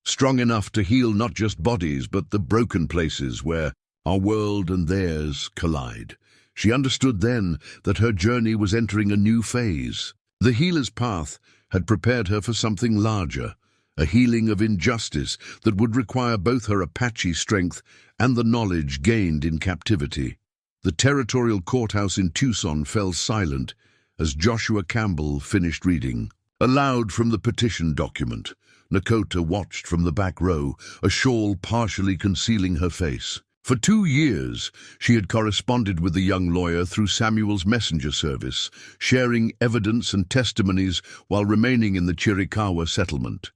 Strong enough to heal not just bodies, but the broken places where our world and theirs collide." She understood then that her journey was entering a new phase. The healer's path had prepared her for something larger, a healing of injustice that would require both her Apache strength and the knowledge gained in captivity. The territorial courthouse in Tucson fell silent as Joshua Campbell finished reading. Aloud from the petition document, Nakóta watched from the back row, a shawl partially concealing her face. For 2 years, she had corresponded with the young lawyer through Samuel's messenger service, sharing evidence and testimonies while remaining in the Chiricahua settlement.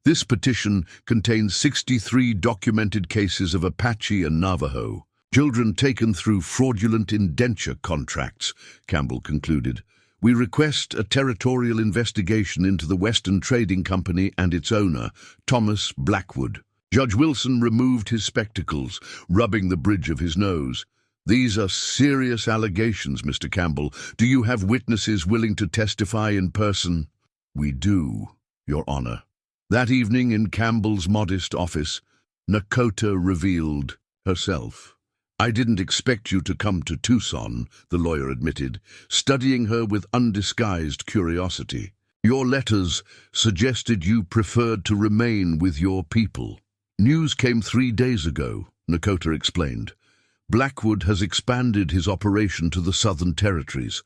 This petition contains 63 documented cases of Apache and Navajo, children taken through fraudulent indenture contracts, Campbell concluded. "We request a territorial investigation into the Western Trading Company and its owner, Thomas Blackwood." Judge Wilson removed his spectacles, rubbing the bridge of his nose. "These are serious allegations, Mr. Campbell. Do you have witnesses willing to testify in person?" "We do, Your Honor." That evening in Campbell's modest office, Nakóta revealed herself. "I didn't expect you to come to Tucson," the lawyer admitted, studying her with undisguised curiosity. "Your letters suggested you preferred to remain with your people." "News came 3 days ago," Nakóta explained. "Blackwood has expanded his operation to the Southern Territories.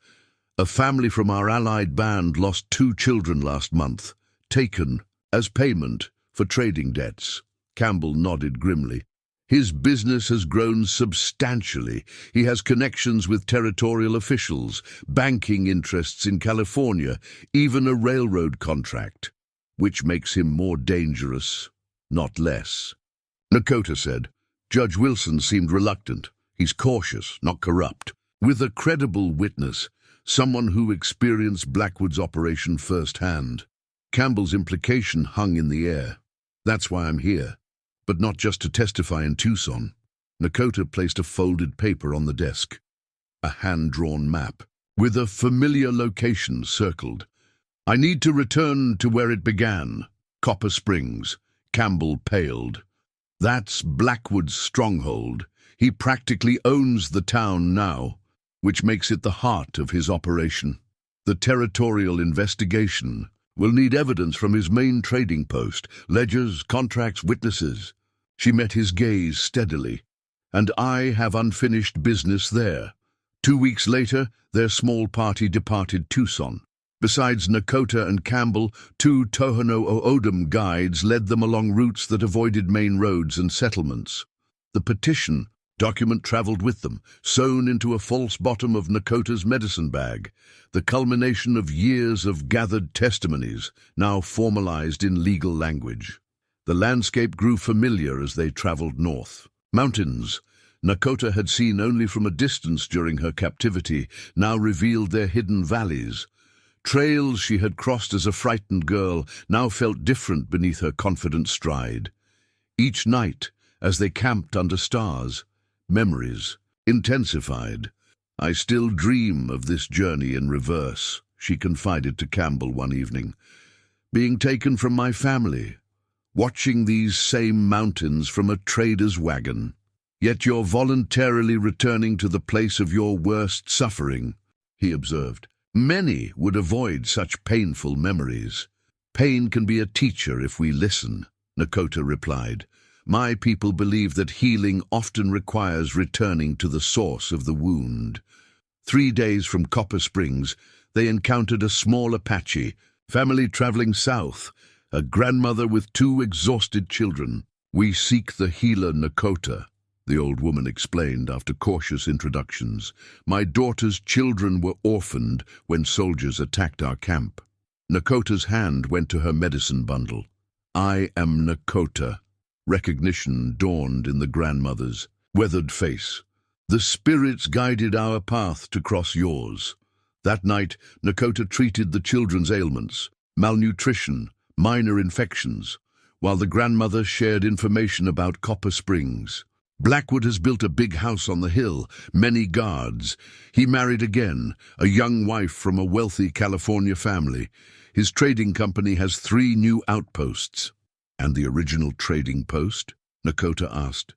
A family from our allied band lost 2 children last month, taken as payment for trading debts." Campbell nodded grimly. His business has grown substantially. He has connections with territorial officials, banking interests in California, even a railroad contract, which makes him more dangerous, not less. Nakóta said. Judge Wilson seemed reluctant. He's cautious, not corrupt. With a credible witness, someone who experienced Blackwood's operation firsthand. Campbell's implication hung in the air. That's why I'm here. But not just to testify in Tucson. Nakóta placed a folded paper on the desk. A hand-drawn map, with a familiar location circled. I need to return to where it began. Copper Springs. Campbell paled. That's Blackwood's stronghold. He practically owns the town now, which makes it the heart of his operation. The territorial investigation will need evidence from his main trading post, ledgers, contracts, witnesses. She met his gaze steadily. And I have unfinished business there. 2 weeks later, their small party departed Tucson. Besides Nakóta and Campbell, 2 Tohono O'odham guides led them along routes that avoided main roads and settlements. The petition document traveled with them, sewn into a false bottom of Nakóta's medicine bag, the culmination of years of gathered testimonies, now formalized in legal language. The landscape grew familiar as they traveled north. Mountains, Nakóta had seen only from a distance during her captivity, now revealed their hidden valleys. Trails she had crossed as a frightened girl now felt different beneath her confident stride. Each night, as they camped under stars, memories intensified. I still dream of this journey in reverse, she confided to Campbell one evening. Being taken from my family, watching these same mountains from a trader's wagon. Yet you're voluntarily returning to the place of your worst suffering, he observed. Many would avoid such painful memories. Pain can be a teacher if we listen, Nakóta replied. My people believe that healing often requires returning to the source of the wound. 3 days from Copper Springs, they encountered a small Apache, family traveling south, a grandmother with 2 exhausted children. We seek the healer Nakóta, the old woman explained after cautious introductions. My daughter's children were orphaned when soldiers attacked our camp. Nakóta's hand went to her medicine bundle. I am Nakóta. Recognition dawned in the grandmother's weathered face. The spirits guided our path to cross yours. That night, Nakóta treated the children's ailments, malnutrition, minor infections, while the grandmother shared information about Copper Springs. Blackwood has built a big house on the hill, many guards. He married again, a young wife from a wealthy California family. His trading company has 3 new outposts. And the original trading post? Nakóta asked.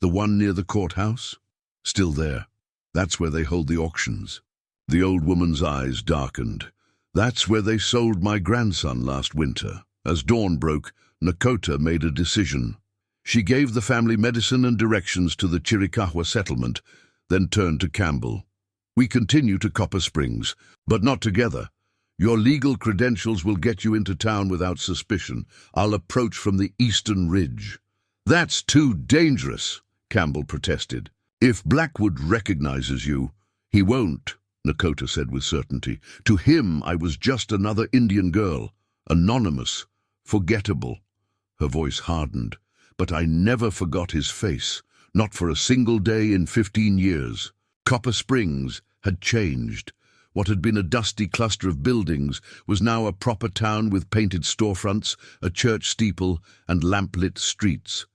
The one near the courthouse? Still there. That's where they hold the auctions. The old woman's eyes darkened. That's where they sold my grandson last winter. As dawn broke, Nakóta made a decision. She gave the family medicine and directions to the Chiricahua settlement, then turned to Campbell. We continue to Copper Springs, but not together. Your legal credentials will get you into town without suspicion. I'll approach from the eastern ridge. That's too dangerous, Campbell protested. If Blackwood recognizes you, he won't, Nakóta said with certainty. To him, I was just another Indian girl, anonymous, forgettable. Her voice hardened. But I never forgot his face, not for a single day in 15 years. Copper Springs had changed. What had been a dusty cluster of buildings was now a proper town with painted storefronts, a church steeple, and lamp-lit streets.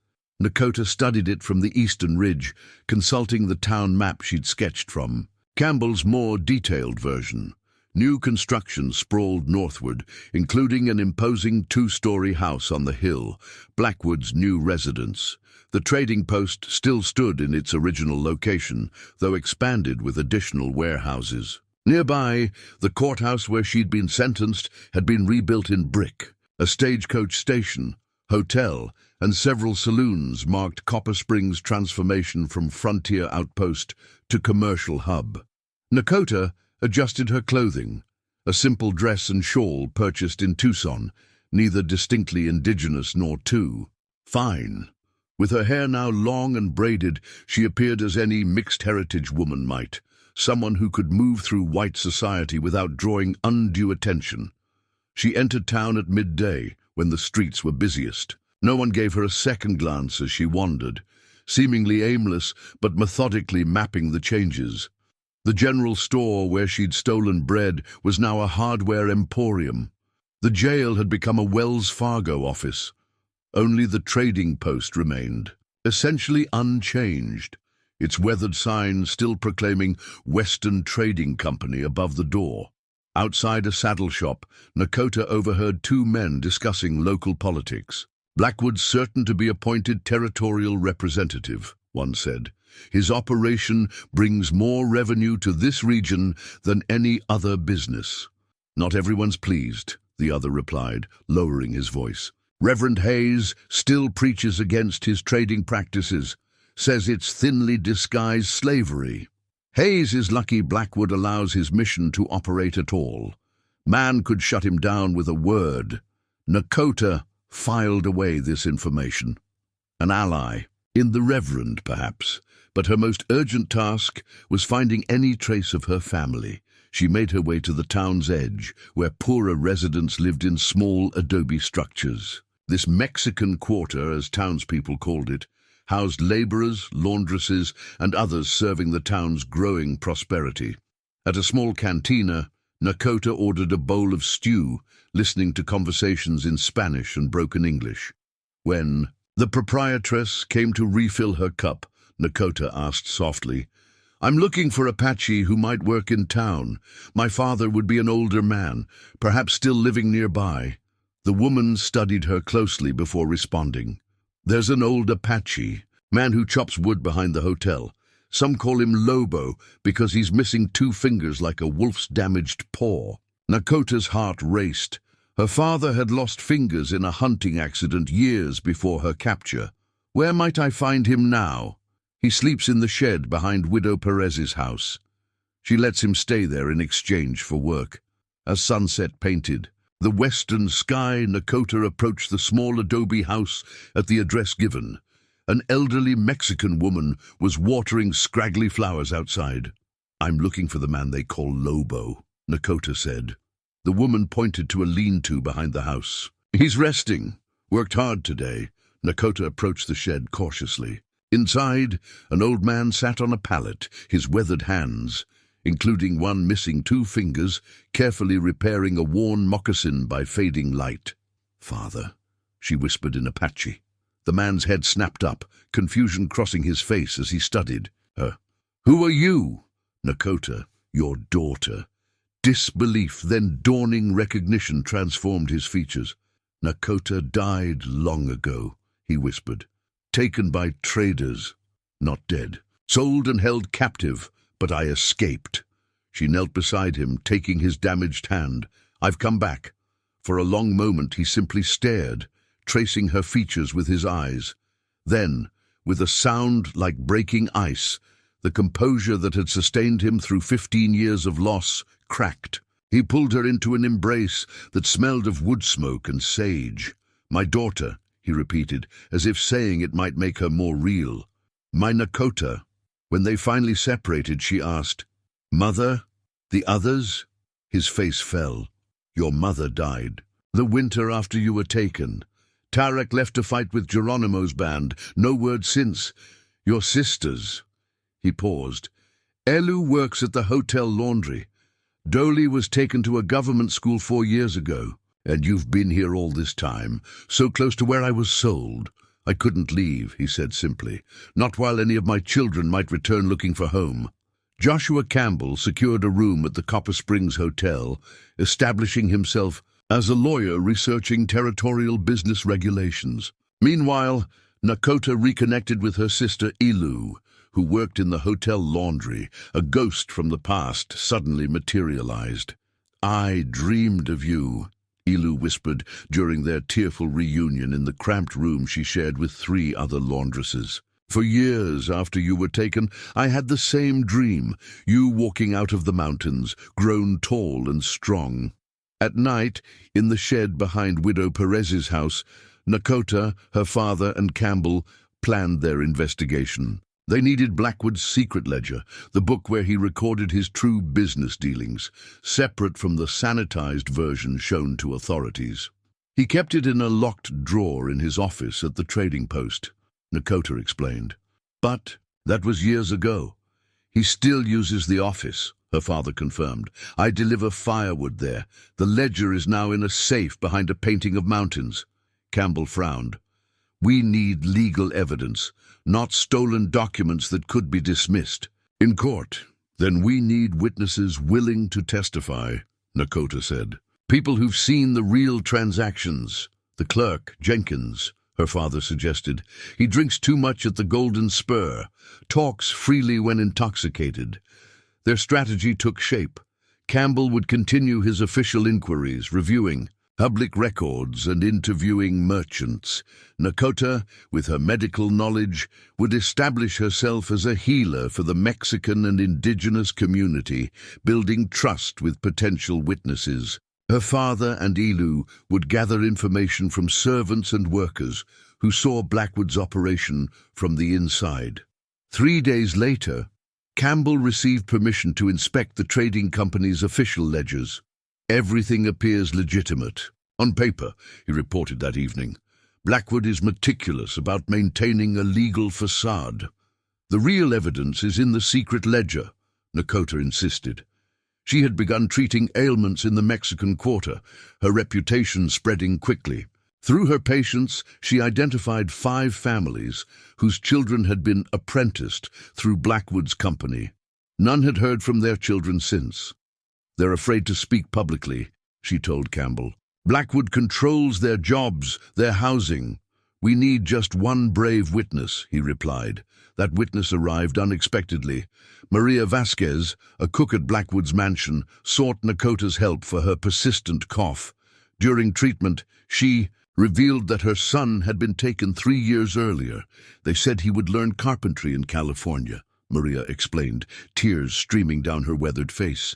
Nakóta studied it from the eastern ridge, consulting the town map she'd sketched from. Campbell's more detailed version. New construction sprawled northward, including an imposing 2-story house on the hill, Blackwood's new residence. The trading post still stood in its original location, though expanded with additional warehouses. Nearby, the courthouse where she'd been sentenced had been rebuilt in brick. A stagecoach station, hotel, and several saloons marked Copper Springs' transformation from frontier outpost to commercial hub. Nakóta adjusted her clothing, a simple dress and shawl purchased in Tucson, neither distinctly indigenous nor too fine. With her hair now long and braided, she appeared as any mixed-heritage woman might, someone who could move through white society without drawing undue attention. She entered town at midday, when the streets were busiest. No one gave her a second glance as she wandered, seemingly aimless but methodically mapping the changes. The general store where she'd stolen bread was now a hardware emporium. The jail had become a Wells Fargo office. Only the trading post remained, essentially unchanged, its weathered sign still proclaiming Western Trading Company above the door. Outside a saddle shop, Nakóta overheard two men discussing local politics. "Blackwood's certain to be appointed territorial representative," one said. "His operation brings more revenue to this region than any other business." "Not everyone's pleased," the other replied, lowering his voice. "Reverend Hayes still preaches against his trading practices, says it's thinly disguised slavery. Hayes is lucky Blackwood allows his mission to operate at all. Man could shut him down with a word." Nakóta filed away this information. An ally, in the Reverend perhaps, but her most urgent task was finding any trace of her family. She made her way to the town's edge, where poorer residents lived in small adobe structures. This Mexican quarter, as townspeople called it, housed laborers, laundresses, and others serving the town's growing prosperity. At a small cantina, Nakóta ordered a bowl of stew, listening to conversations in Spanish and broken English. When the proprietress came to refill her cup, Nakóta asked softly, "I'm looking for Apache who might work in town. My father would be an older man, perhaps still living nearby." The woman studied her closely before responding. "There's an old Apache, man who chops wood behind the hotel. Some call him Lobo because he's missing two fingers like a wolf's damaged paw." Nakóta's heart raced. Her father had lost fingers in a hunting accident years before her capture. "Where might I find him now?" "He sleeps in the shed behind Widow Perez's house. She lets him stay there in exchange for work." As sunset painted the western sky, Nakóta approached the small adobe house at the address given. An elderly Mexican woman was watering scraggly flowers outside. "I'm looking for the man they call Lobo," Nakóta said. The woman pointed to a lean-to behind the house. "He's resting. Worked hard today." Nakóta approached the shed cautiously. Inside, an old man sat on a pallet, his weathered hands, including one missing two fingers, carefully repairing a worn moccasin by fading light. "Father," she whispered in Apache. The man's head snapped up, confusion crossing his face as he studied her. "Who are you?" "Nakóta, your daughter." Disbelief, then dawning recognition transformed his features. "Nakóta died long ago," he whispered. "Taken by traders. Not dead. Sold and held captive, but I escaped." She knelt beside him, taking his damaged hand. "I've come back." For a long moment he simply stared, tracing her features with his eyes. Then, with a sound like breaking ice, the composure that had sustained him through 15 years of loss cracked. He pulled her into an embrace that smelled of wood smoke and sage. "My daughter," he repeated, as if saying it might make her more real. "My Nakóta." When they finally separated, she asked, "Mother? The others?" His face fell. "Your mother died the winter after you were taken. Tarek left to fight with Geronimo's band. No word since. Your sisters?" He paused. "Elu works at the hotel laundry. Dolly was taken to a government school 4 years ago. And you've been here all this time, so close to where I was sold." "I couldn't leave," he said simply, "not while any of my children might return looking for home." Joshua Campbell secured a room at the Copper Springs Hotel, establishing himself as a lawyer researching territorial business regulations. Meanwhile, Nakóta reconnected with her sister Elu, who worked in the hotel laundry. A ghost from the past suddenly materialized. "I dreamed of you," Elu whispered during their tearful reunion in the cramped room she shared with 3 other laundresses. "For years after you were taken, I had the same dream, you walking out of the mountains, grown tall and strong." At night, in the shed behind Widow Perez's house, Nakóta, her father, and Campbell planned their investigation. They needed Blackwood's secret ledger, the book where he recorded his true business dealings, separate from the sanitized version shown to authorities. He kept it in a locked drawer in his office at the trading post, Nakóta explained. But that was years ago. He still uses the office, her father confirmed. I deliver firewood there. The ledger is now in a safe behind a painting of mountains. Campbell frowned. We need legal evidence, not stolen documents that could be dismissed. In court, then we need witnesses willing to testify, Nakóta said. People who've seen the real transactions. The clerk, Jenkins, her father suggested. He drinks too much at the Golden Spur, talks freely when intoxicated. Their strategy took shape. Campbell would continue his official inquiries, reviewing public records and interviewing merchants. Nakóta, with her medical knowledge, would establish herself as a healer for the Mexican and indigenous community, building trust with potential witnesses. Her father and Elu would gather information from servants and workers who saw Blackwood's operation from the inside. 3 days later, Campbell received permission to inspect the trading company's official ledgers. Everything appears legitimate. On paper, he reported that evening. Blackwood is meticulous about maintaining a legal facade. The real evidence is in the secret ledger, Nakóta insisted. She had begun treating ailments in the Mexican quarter, her reputation spreading quickly. Through her patients, she identified 5 families whose children had been apprenticed through Blackwood's company. None had heard from their children since. They're afraid to speak publicly, she told Campbell. Blackwood controls their jobs, their housing. We need just one brave witness, he replied. That witness arrived unexpectedly. Maria Vasquez, a cook at Blackwood's mansion, sought Nakóta's help for her persistent cough. During treatment, she revealed that her son had been taken 3 years earlier. They said he would learn carpentry in California, Maria explained, tears streaming down her weathered face.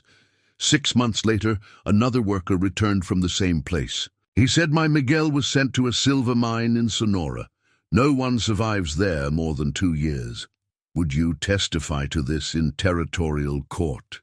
6 months later, another worker returned from the same place. He said my Miguel was sent to a silver mine in Sonora. No one survives there more than 2 years. Would you testify to this in territorial court?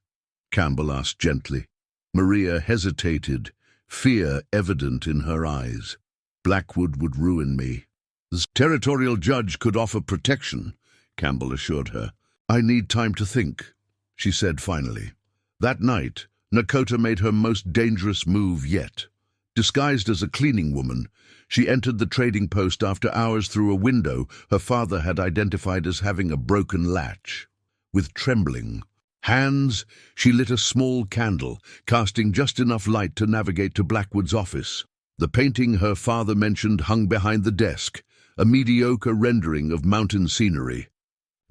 Campbell asked gently. Maria hesitated, fear evident in her eyes. Blackwood would ruin me. The territorial judge could offer protection, Campbell assured her. I need time to think, she said finally. That night, Nakóta made her most dangerous move yet. Disguised as a cleaning woman, she entered the trading post after hours through a window her father had identified as having a broken latch. With trembling hands, she lit a small candle, casting just enough light to navigate to Blackwood's office. The painting her father mentioned hung behind the desk, a mediocre rendering of mountain scenery.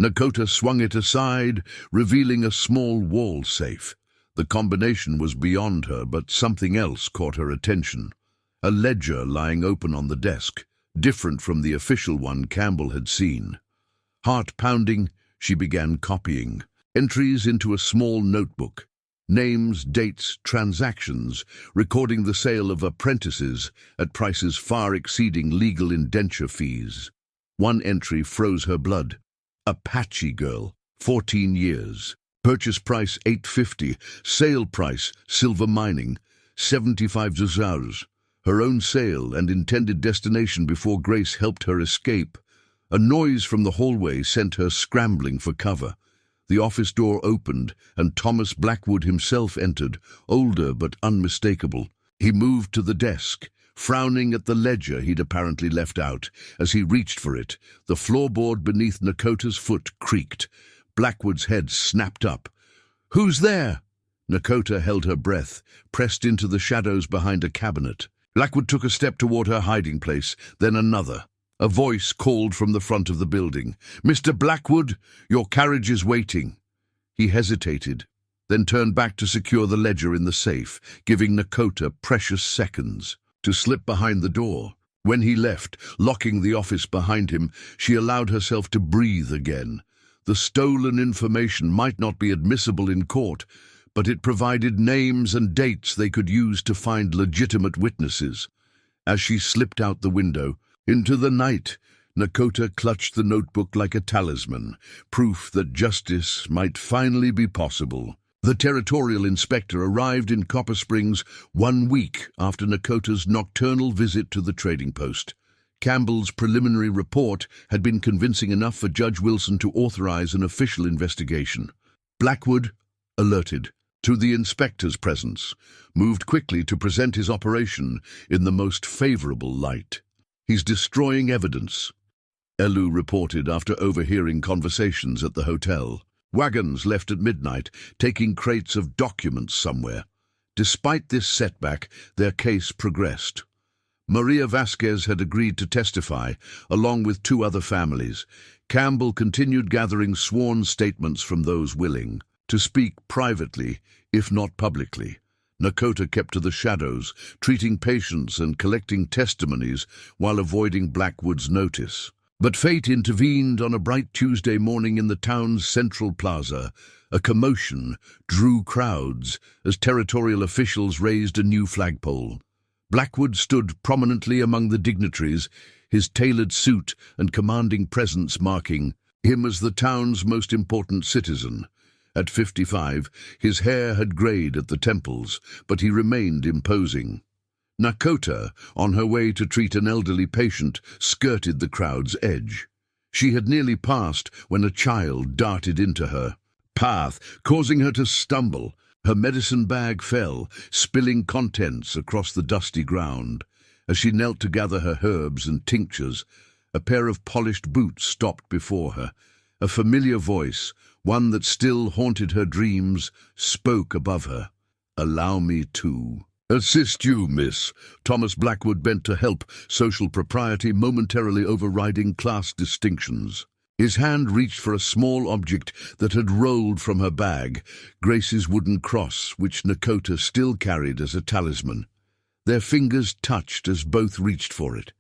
Nakóta swung it aside, revealing a small wall safe. The combination was beyond her, but something else caught her attention. A ledger lying open on the desk, different from the official one Campbell had seen. Heart pounding, she began copying. Entries into a small notebook. Names, dates, transactions, recording the sale of apprentices at prices far exceeding legal indenture fees. One entry froze her blood. Apache girl, 14 years. Purchase price $850, sale price, silver mining, $75. Her own sale and intended destination before Grace helped her escape. A noise from the hallway sent her scrambling for cover. The office door opened, and Thomas Blackwood himself entered, older but unmistakable. He moved to the desk, frowning at the ledger he'd apparently left out. As he reached for it, the floorboard beneath Nakóta's foot creaked. Blackwood's head snapped up. "Who's there?" Nakóta held her breath, pressed into the shadows behind a cabinet. Blackwood took a step toward her hiding place, then another. A voice called from the front of the building. "Mr. Blackwood, your carriage is waiting." He hesitated, then turned back to secure the ledger in the safe, giving Nakóta precious seconds to slip behind the door. When he left, locking the office behind him, she allowed herself to breathe again. The stolen information might not be admissible in court, but it provided names and dates they could use to find legitimate witnesses. As she slipped out the window, into the night, Nakóta clutched the notebook like a talisman, proof that justice might finally be possible. The territorial inspector arrived in Copper Springs 1 week after Nakóta's nocturnal visit to the trading post. Campbell's preliminary report had been convincing enough for Judge Wilson to authorize an official investigation. Blackwood, alerted to the inspector's presence, moved quickly to present his operation in the most favorable light. "He's destroying evidence," Elu reported after overhearing conversations at the hotel. Wagons left at midnight, taking crates of documents somewhere. Despite this setback, their case progressed. Maria Vasquez had agreed to testify, along with 2 other families. Campbell continued gathering sworn statements from those willing to speak privately, if not publicly. Nakóta kept to the shadows, treating patients and collecting testimonies while avoiding Blackwood's notice. But fate intervened on a bright Tuesday morning in the town's central plaza. A commotion drew crowds as territorial officials raised a new flagpole. Blackwood stood prominently among the dignitaries, his tailored suit and commanding presence marking him as the town's most important citizen. At 55, his hair had grayed at the temples, but he remained imposing. Nakóta, on her way to treat an elderly patient, skirted the crowd's edge. She had nearly passed when a child darted into her path, causing her to stumble. Her medicine bag fell, spilling contents across the dusty ground. As she knelt to gather her herbs and tinctures, a pair of polished boots stopped before her. A familiar voice, one that still haunted her dreams, spoke above her. "Allow me to assist you, miss." Thomas Blackwood bent to help, social propriety momentarily overriding class distinctions. His hand reached for a small object that had rolled from her bag, Grace's wooden cross, which Nakóta still carried as a talisman. Their fingers touched as both reached for it.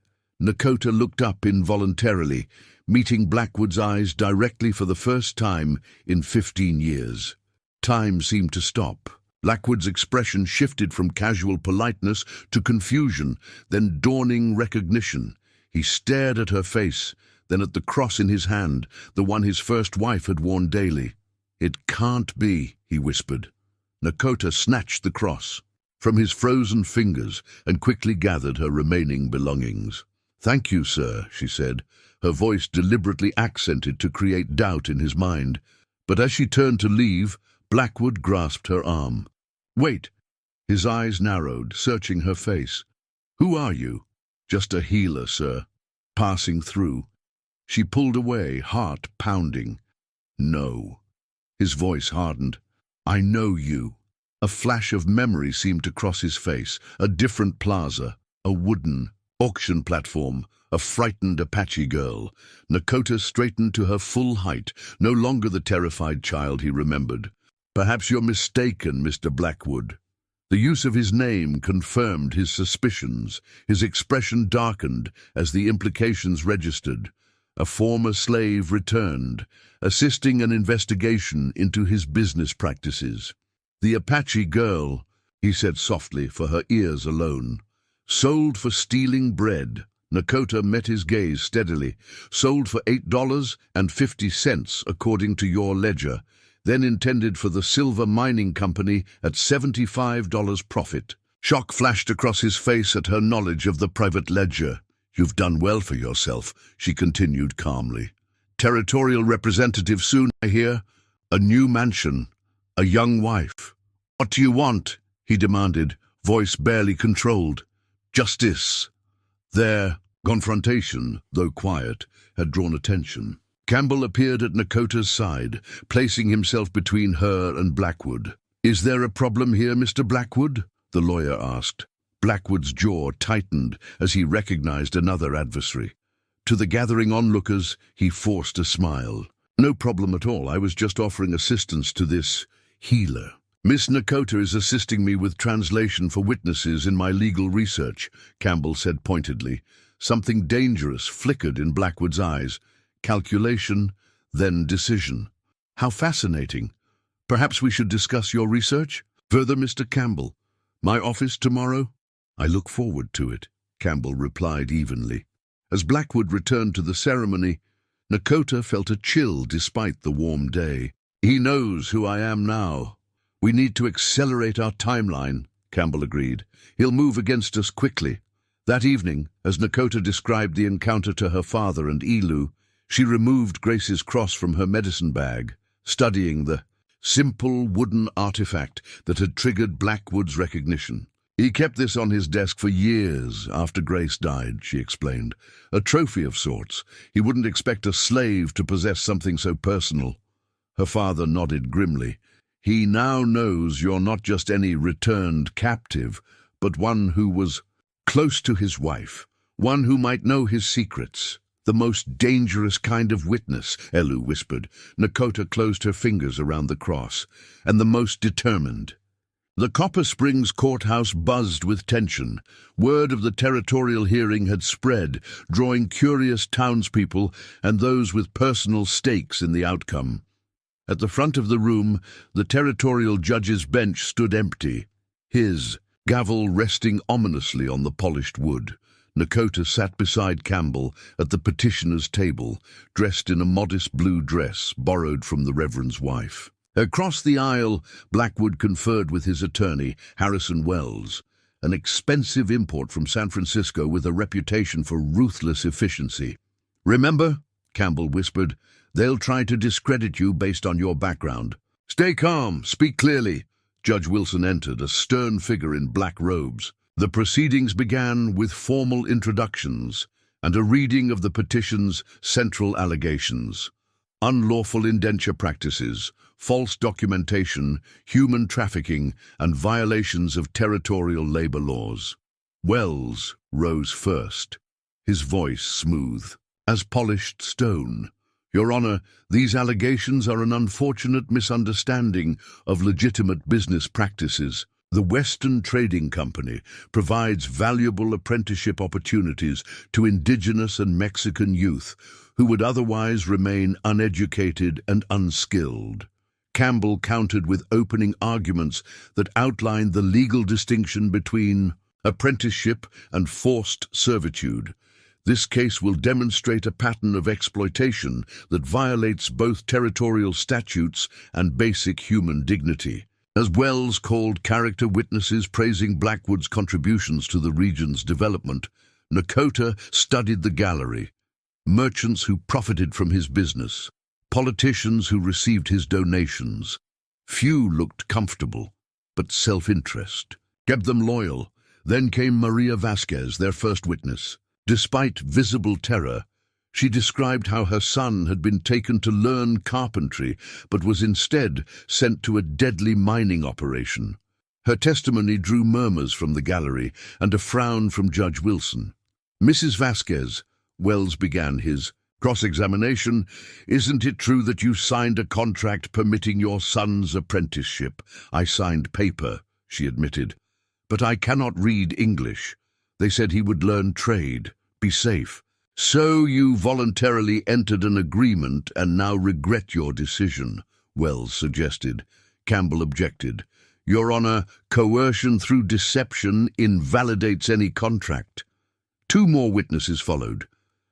Nakóta looked up involuntarily, meeting Blackwood's eyes directly for the first time in 15 years. Time seemed to stop. Blackwood's expression shifted from casual politeness to confusion, then dawning recognition. He stared at her face, then at the cross in his hand, the one his first wife had worn daily. "It can't be," he whispered. Nakóta snatched the cross from his frozen fingers and quickly gathered her remaining belongings. "Thank you, sir," she said, her voice deliberately accented to create doubt in his mind. But as she turned to leave, Blackwood grasped her arm. "Wait." His eyes narrowed, searching her face. "Who are you?" "Just a healer, sir. Passing through." She pulled away, heart pounding. "No." His voice hardened. "I know you." A flash of memory seemed to cross his face. A different plaza, a wooden auction platform, a frightened Apache girl. Nakóta straightened to her full height, no longer the terrified child he remembered. "Perhaps you're mistaken, Mr. Blackwood." The use of his name confirmed his suspicions. His expression darkened as the implications registered. A former slave returned, assisting an investigation into his business practices. "The Apache girl," he said softly for her ears alone. "Sold for stealing bread." Nakóta met his gaze steadily. "Sold for $8.50 according to your ledger, then intended for the silver mining company at $75 profit." Shock flashed across his face at her knowledge of the private ledger. "You've done well for yourself," she continued calmly. "Territorial representative soon, I hear. A new mansion. A young wife." "What do you want?" he demanded, voice barely controlled. "Justice." Their confrontation, though quiet, had drawn attention. Campbell appeared at Nakóta's side, placing himself between her and Blackwood. "Is there a problem here, Mr. Blackwood?" the lawyer asked. Blackwood's jaw tightened as he recognized another adversary. To the gathering onlookers, he forced a smile. "No problem at all. I was just offering assistance to this healer. Miss Nakóta is assisting me with translation for witnesses in my legal research," Campbell said pointedly. Something dangerous flickered in Blackwood's eyes. Calculation, then decision. "How fascinating. Perhaps we should discuss your research further, Mr. Campbell. My office tomorrow?" "I look forward to it," Campbell replied evenly. As Blackwood returned to the ceremony, Nakóta felt a chill despite the warm day. "He knows who I am now. We need to accelerate our timeline," Campbell agreed. "He'll move against us quickly." That evening, as Nakóta described the encounter to her father and Elu, she removed Grace's cross from her medicine bag, studying the simple wooden artifact that had triggered Blackwood's recognition. "He kept this on his desk for years after Grace died," she explained. "A trophy of sorts. He wouldn't expect a slave to possess something so personal." Her father nodded grimly. "He now knows you're not just any returned captive, but one who was close to his wife, one who might know his secrets." "The most dangerous kind of witness," Elu whispered. Nakóta closed her fingers around the cross. "And the most determined." The Copper Springs courthouse buzzed with tension. Word of the territorial hearing had spread, drawing curious townspeople and those with personal stakes in the outcome. At the front of the room, the territorial judge's bench stood empty, his gavel resting ominously on the polished wood. Nakóta sat beside Campbell at the petitioner's table, dressed in a modest blue dress borrowed from the Reverend's wife. Across the aisle, Blackwood conferred with his attorney, Harrison Wells, an expensive import from San Francisco with a reputation for ruthless efficiency. "Remember," Campbell whispered, "they'll try to discredit you based on your background." "Stay calm, speak clearly." Judge Wilson entered, a stern figure in black robes. The proceedings began with formal introductions and a reading of the petition's central allegations: unlawful indenture practices, false documentation, human trafficking, and violations of territorial labor laws. Wells rose first, his voice smooth as polished stone. "Your Honor, these allegations are an unfortunate misunderstanding of legitimate business practices. The Western Trading Company provides valuable apprenticeship opportunities to Indigenous and Mexican youth who would otherwise remain uneducated and unskilled." Campbell countered with opening arguments that outlined the legal distinction between apprenticeship and forced servitude. "This case will demonstrate a pattern of exploitation that violates both territorial statutes and basic human dignity." As Wells called character witnesses praising Blackwood's contributions to the region's development, Nakóta studied the gallery. Merchants who profited from his business, politicians who received his donations. Few looked comfortable, but self-interest kept them loyal. Then came Maria Vasquez, their first witness. Despite visible terror, she described how her son had been taken to learn carpentry, but was instead sent to a deadly mining operation. Her testimony drew murmurs from the gallery and a frown from Judge Wilson. "Mrs. Vasquez," Wells began his cross-examination, "isn't it true that you signed a contract permitting your son's apprenticeship?" "I signed paper," she admitted, "but I cannot read English. They said he would learn trade, be safe." "So you voluntarily entered an agreement and now regret your decision," Wells suggested. Campbell objected. "Your Honor, coercion through deception invalidates any contract." Two more witnesses followed.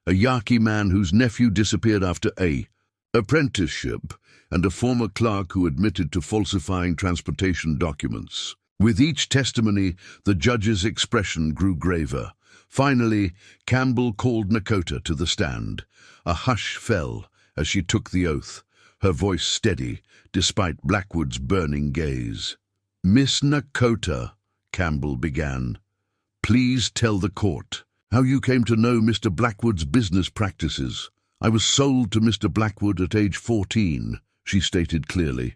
A Yaqui man whose nephew disappeared after a apprenticeship, and a former clerk who admitted to falsifying transportation documents. With each testimony, the judge's expression grew graver. Finally, Campbell called Nakóta to the stand. A hush fell as she took the oath, her voice steady despite Blackwood's burning gaze. "Miss Nakóta," Campbell began, "please tell the court how you came to know Mr. Blackwood's business practices." "I was sold to Mr. Blackwood at age 14, she stated clearly.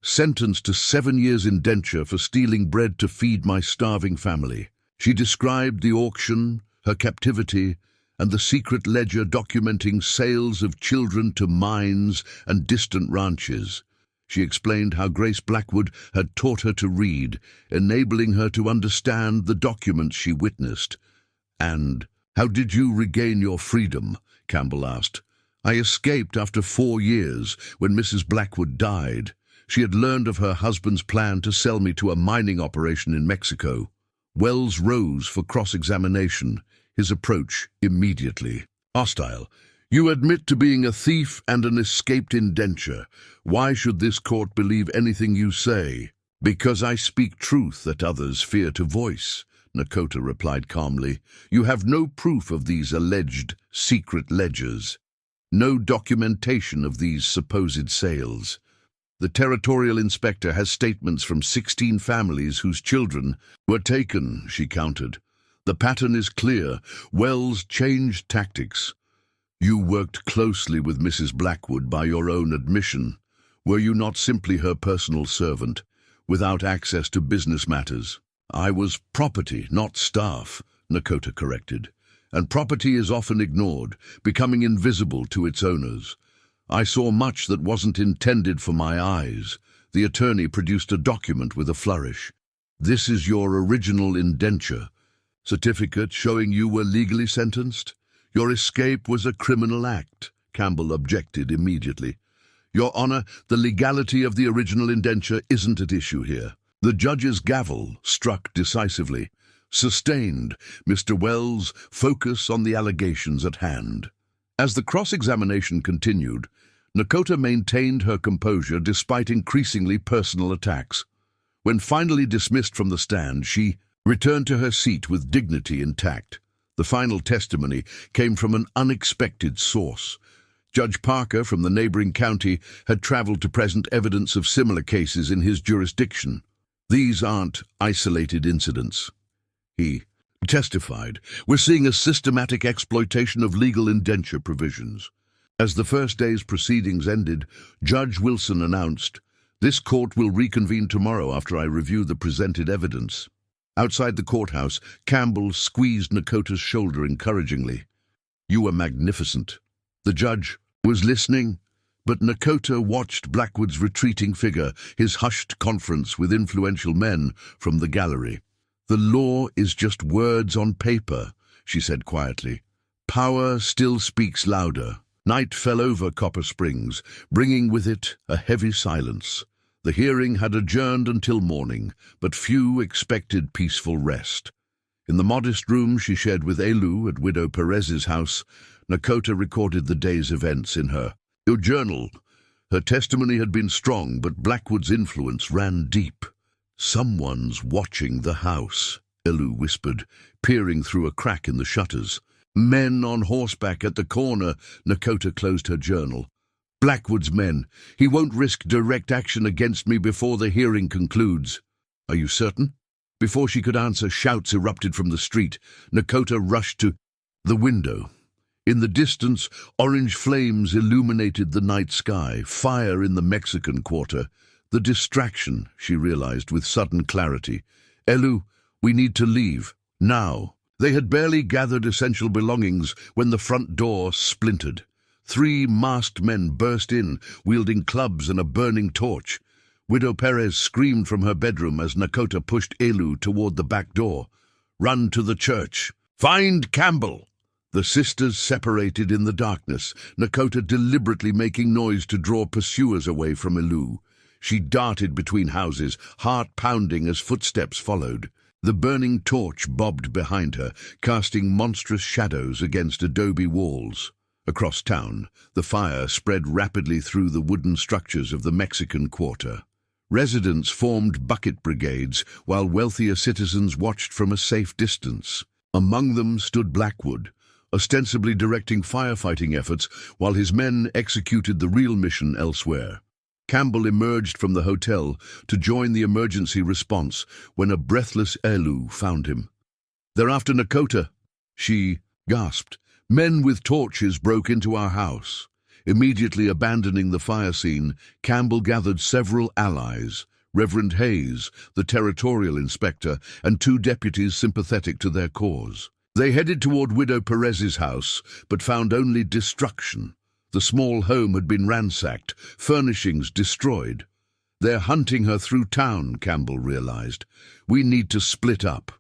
"Sentenced to 7 years indenture for stealing bread to feed my starving family." She described the auction, her captivity, and the secret ledger documenting sales of children to mines and distant ranches. She explained how Grace Blackwood had taught her to read, enabling her to understand the documents she witnessed. "And how did you regain your freedom?" Campbell asked. "I escaped after 4 years when Mrs. Blackwood died. She had learned of her husband's plan to sell me to a mining operation in Mexico." Wells rose for cross-examination, his approach immediately hostile. "You admit to being a thief and an escaped indenture. Why should this court believe anything you say?" "Because I speak truth that others fear to voice," Nakóta replied calmly. "You have no proof of these alleged secret ledgers, no documentation of these supposed sales. The territorial inspector has statements from 16 families whose children were taken," she countered. "The pattern is clear. Wells changed tactics. You worked closely with Mrs. Blackwood by your own admission. Were you not simply her personal servant, without access to business matters?" "I was property, not staff," Nakóta corrected. "And property is often ignored, becoming invisible to its owners. I saw much that wasn't intended for my eyes." The attorney produced a document with a flourish. "This is your original indenture. Certificate showing you were legally sentenced? Your escape was a criminal act," Campbell objected immediately. "Your Honor, the legality of the original indenture isn't at issue here." The judge's gavel struck decisively. "Sustained. Mr. Wells, focus on the allegations at hand." As the cross-examination continued, Nakóta maintained her composure despite increasingly personal attacks. When finally dismissed from the stand, she returned to her seat with dignity intact. The final testimony came from an unexpected source. Judge Parker from the neighboring county had traveled to present evidence of similar cases in his jurisdiction. "These aren't isolated incidents," he testified. "We're seeing a systematic exploitation of legal indenture provisions." As the first day's proceedings ended, Judge Wilson announced, "This court will reconvene tomorrow after I review the presented evidence." Outside the courthouse, Campbell squeezed Nakóta's shoulder encouragingly. "You were magnificent." The judge was listening, but Nakóta watched Blackwood's retreating figure, his hushed conference with influential men from the gallery. "The law is just words on paper," she said quietly. "Power still speaks louder." Night fell over Copper Springs, bringing with it a heavy silence. The hearing had adjourned until morning, but few expected peaceful rest. In the modest room she shared with Elu at Widow Perez's house, Nakóta recorded the day's events in her journal. Her testimony had been strong, but Blackwood's influence ran deep. "Someone's watching the house," Elu whispered, peering through a crack in the shutters. "Men on horseback at the corner," Nakóta closed her journal. "Blackwood's men. He won't risk direct action against me before the hearing concludes." "Are you certain?" Before she could answer, shouts erupted from the street. Nakóta rushed to the window. In the distance, orange flames illuminated the night sky, fire in the Mexican quarter. The distraction, she realized with sudden clarity. "Elu, we need to leave. Now." They had barely gathered essential belongings when the front door splintered. 3 masked men burst in, wielding clubs and a burning torch. Widow Perez screamed from her bedroom as Nakóta pushed Elu toward the back door. "Run to the church. Find Campbell." The sisters separated in the darkness, Nakóta deliberately making noise to draw pursuers away from Elu. She darted between houses, heart pounding as footsteps followed. The burning torch bobbed behind her, casting monstrous shadows against adobe walls. Across town, the fire spread rapidly through the wooden structures of the Mexican quarter. Residents formed bucket brigades, while wealthier citizens watched from a safe distance. Among them stood Blackwood, ostensibly directing firefighting efforts while his men executed the real mission elsewhere. Campbell emerged from the hotel to join the emergency response when a breathless Elu found him. "They're after Nakóta," she gasped. "Men with torches broke into our house." Immediately abandoning the fire scene, Campbell gathered several allies, Reverend Hayes, the territorial inspector, and 2 deputies sympathetic to their cause. They headed toward Widow Perez's house, but found only destruction. The small home had been ransacked, furnishings destroyed. "They're hunting her through town," Campbell realized. "We need to split up."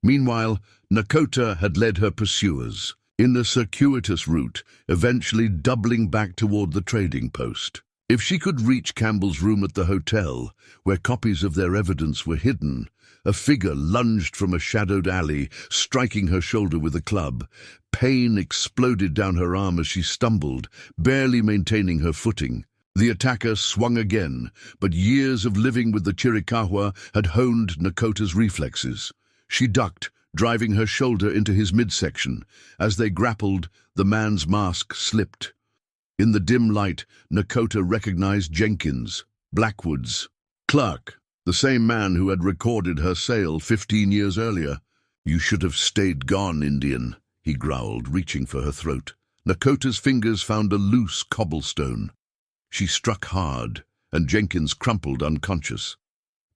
Meanwhile, Nakóta had led her pursuers in a circuitous route, eventually doubling back toward the trading post. If she could reach Campbell's room at the hotel, where copies of their evidence were hidden, a figure lunged from a shadowed alley, striking her shoulder with a club. Pain exploded down her arm as she stumbled, barely maintaining her footing. The attacker swung again, but years of living with the Chiricahua had honed Nakóta's reflexes. She ducked, driving her shoulder into his midsection. As they grappled, the man's mask slipped. In the dim light, Nakóta recognized Jenkins, Blackwood's clerk, the same man who had recorded her sale 15 years earlier. "You should have stayed gone, Indian," he growled, reaching for her throat. Nakóta's fingers found a loose cobblestone. She struck hard, and Jenkins crumpled unconscious.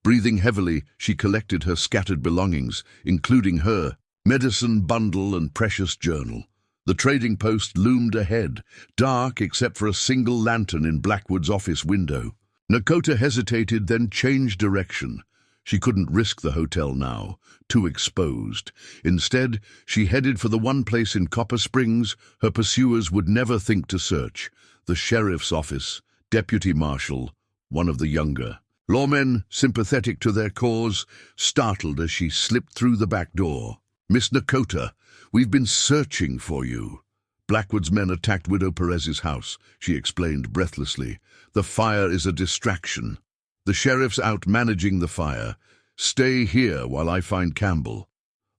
Breathing heavily, she collected her scattered belongings, including her medicine bundle and precious journal. The trading post loomed ahead, dark except for a single lantern in Blackwood's office window. Nakóta hesitated, then changed direction. She couldn't risk the hotel now, too exposed. Instead, she headed for the one place in Copper Springs her pursuers would never think to search: the sheriff's office. Deputy Marshal, one of the younger lawmen, sympathetic to their cause, startled as she slipped through the back door. "Miss Nakóta, we've been searching for you." "Blackwood's men attacked Widow Perez's house," she explained breathlessly. "The fire is a distraction. The sheriff's out managing the fire. Stay here while I find Campbell."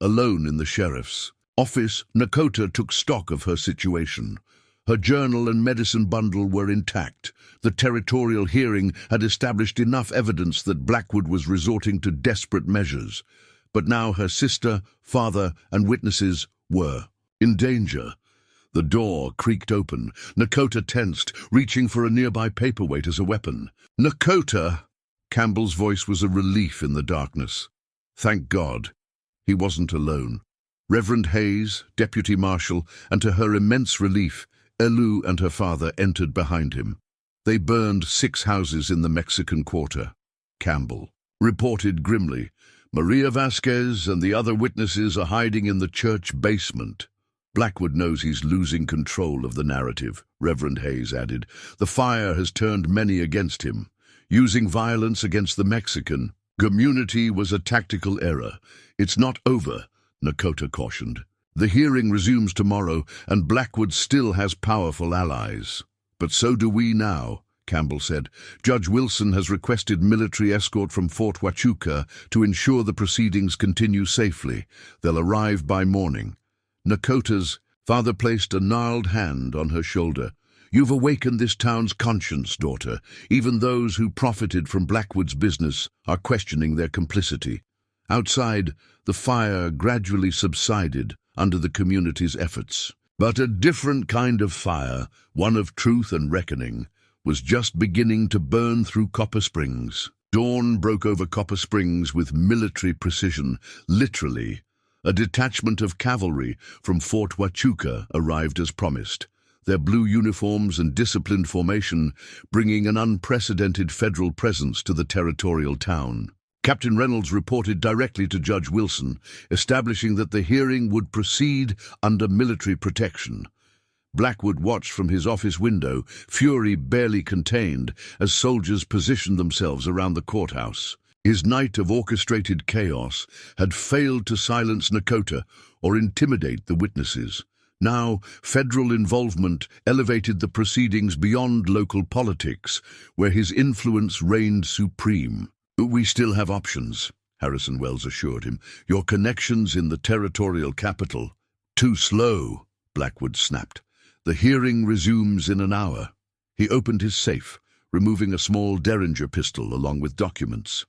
Alone in the sheriff's office, Nakóta took stock of her situation. Her journal and medicine bundle were intact. The territorial hearing had established enough evidence that Blackwood was resorting to desperate measures. But now her sister, father, and witnesses were in danger. The door creaked open. Nakóta tensed, reaching for a nearby paperweight as a weapon. "Nakóta!" Campbell's voice was a relief in the darkness. Thank God. He wasn't alone. Reverend Hayes, Deputy Marshal, and to her immense relief, Elu and her father entered behind him. They burned 6 houses in the Mexican Quarter. Campbell reported grimly, "Maria Vasquez and the other witnesses are hiding in the church basement." "Blackwood knows he's losing control of the narrative," Reverend Hayes added. "The fire has turned many against him. Using violence against the Mexican community was a tactical error. It's not over," Nakóta cautioned. "The hearing resumes tomorrow, and Blackwood still has powerful allies." "But so do we now," Campbell said. "Judge Wilson has requested military escort from Fort Huachuca to ensure the proceedings continue safely. They'll arrive by morning." Nakóta's father placed a gnarled hand on her shoulder. "You've awakened this town's conscience, daughter. Even those who profited from Blackwood's business are questioning their complicity." Outside, the fire gradually subsided under the community's efforts. But a different kind of fire, one of truth and reckoning, was just beginning to burn through Copper Springs. Dawn broke over Copper Springs with military precision, literally. A detachment of cavalry from Fort Huachuca arrived as promised, their blue uniforms and disciplined formation bringing an unprecedented federal presence to the territorial town. Captain Reynolds reported directly to Judge Wilson, establishing that the hearing would proceed under military protection. Blackwood watched from his office window, fury barely contained, as soldiers positioned themselves around the courthouse. His night of orchestrated chaos had failed to silence Nakóta or intimidate the witnesses. Now, federal involvement elevated the proceedings beyond local politics, where his influence reigned supreme. "We still have options," Harrison Wells assured him. "Your connections in the territorial capital." "Too slow," Blackwood snapped. "The hearing resumes in an hour." He opened his safe, removing a small Derringer pistol along with documents.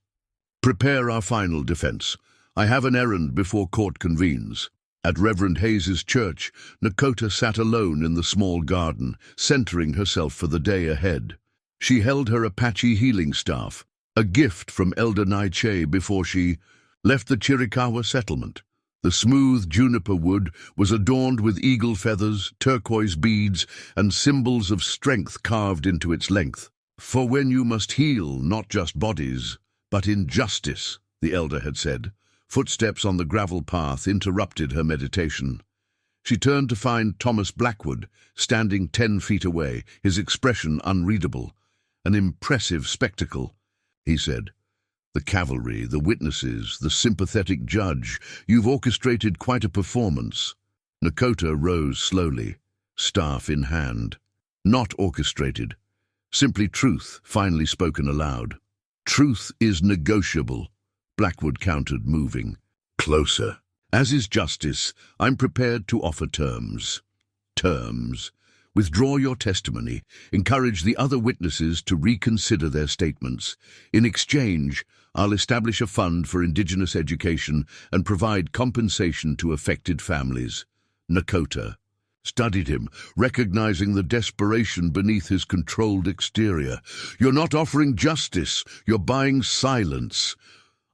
"Prepare our final defense. I have an errand before court convenes." At Reverend Hayes's church, Nakóta sat alone in the small garden, centering herself for the day ahead. She held her Apache healing staff, a gift from Elder Naiche before she left the Chiricahua settlement. The smooth juniper wood was adorned with eagle feathers, turquoise beads, and symbols of strength carved into its length. "For when you must heal not just bodies, but injustice," the elder had said. Footsteps on the gravel path interrupted her meditation. She turned to find Thomas Blackwood, standing 10 feet away, his expression unreadable. An impressive spectacle, he said. The cavalry, the witnesses, the sympathetic judge. You've orchestrated quite a performance. Nakóta rose slowly, staff in hand. Not orchestrated. Simply truth, finally spoken aloud. Truth is negotiable, Blackwood countered, moving closer. As is justice, I'm prepared to offer terms. Terms. Withdraw your testimony. Encourage the other witnesses to reconsider their statements. In exchange, I'll establish a fund for Indigenous education and provide compensation to affected families. Nakóta studied him, recognizing the desperation beneath his controlled exterior. You're not offering justice, you're buying silence.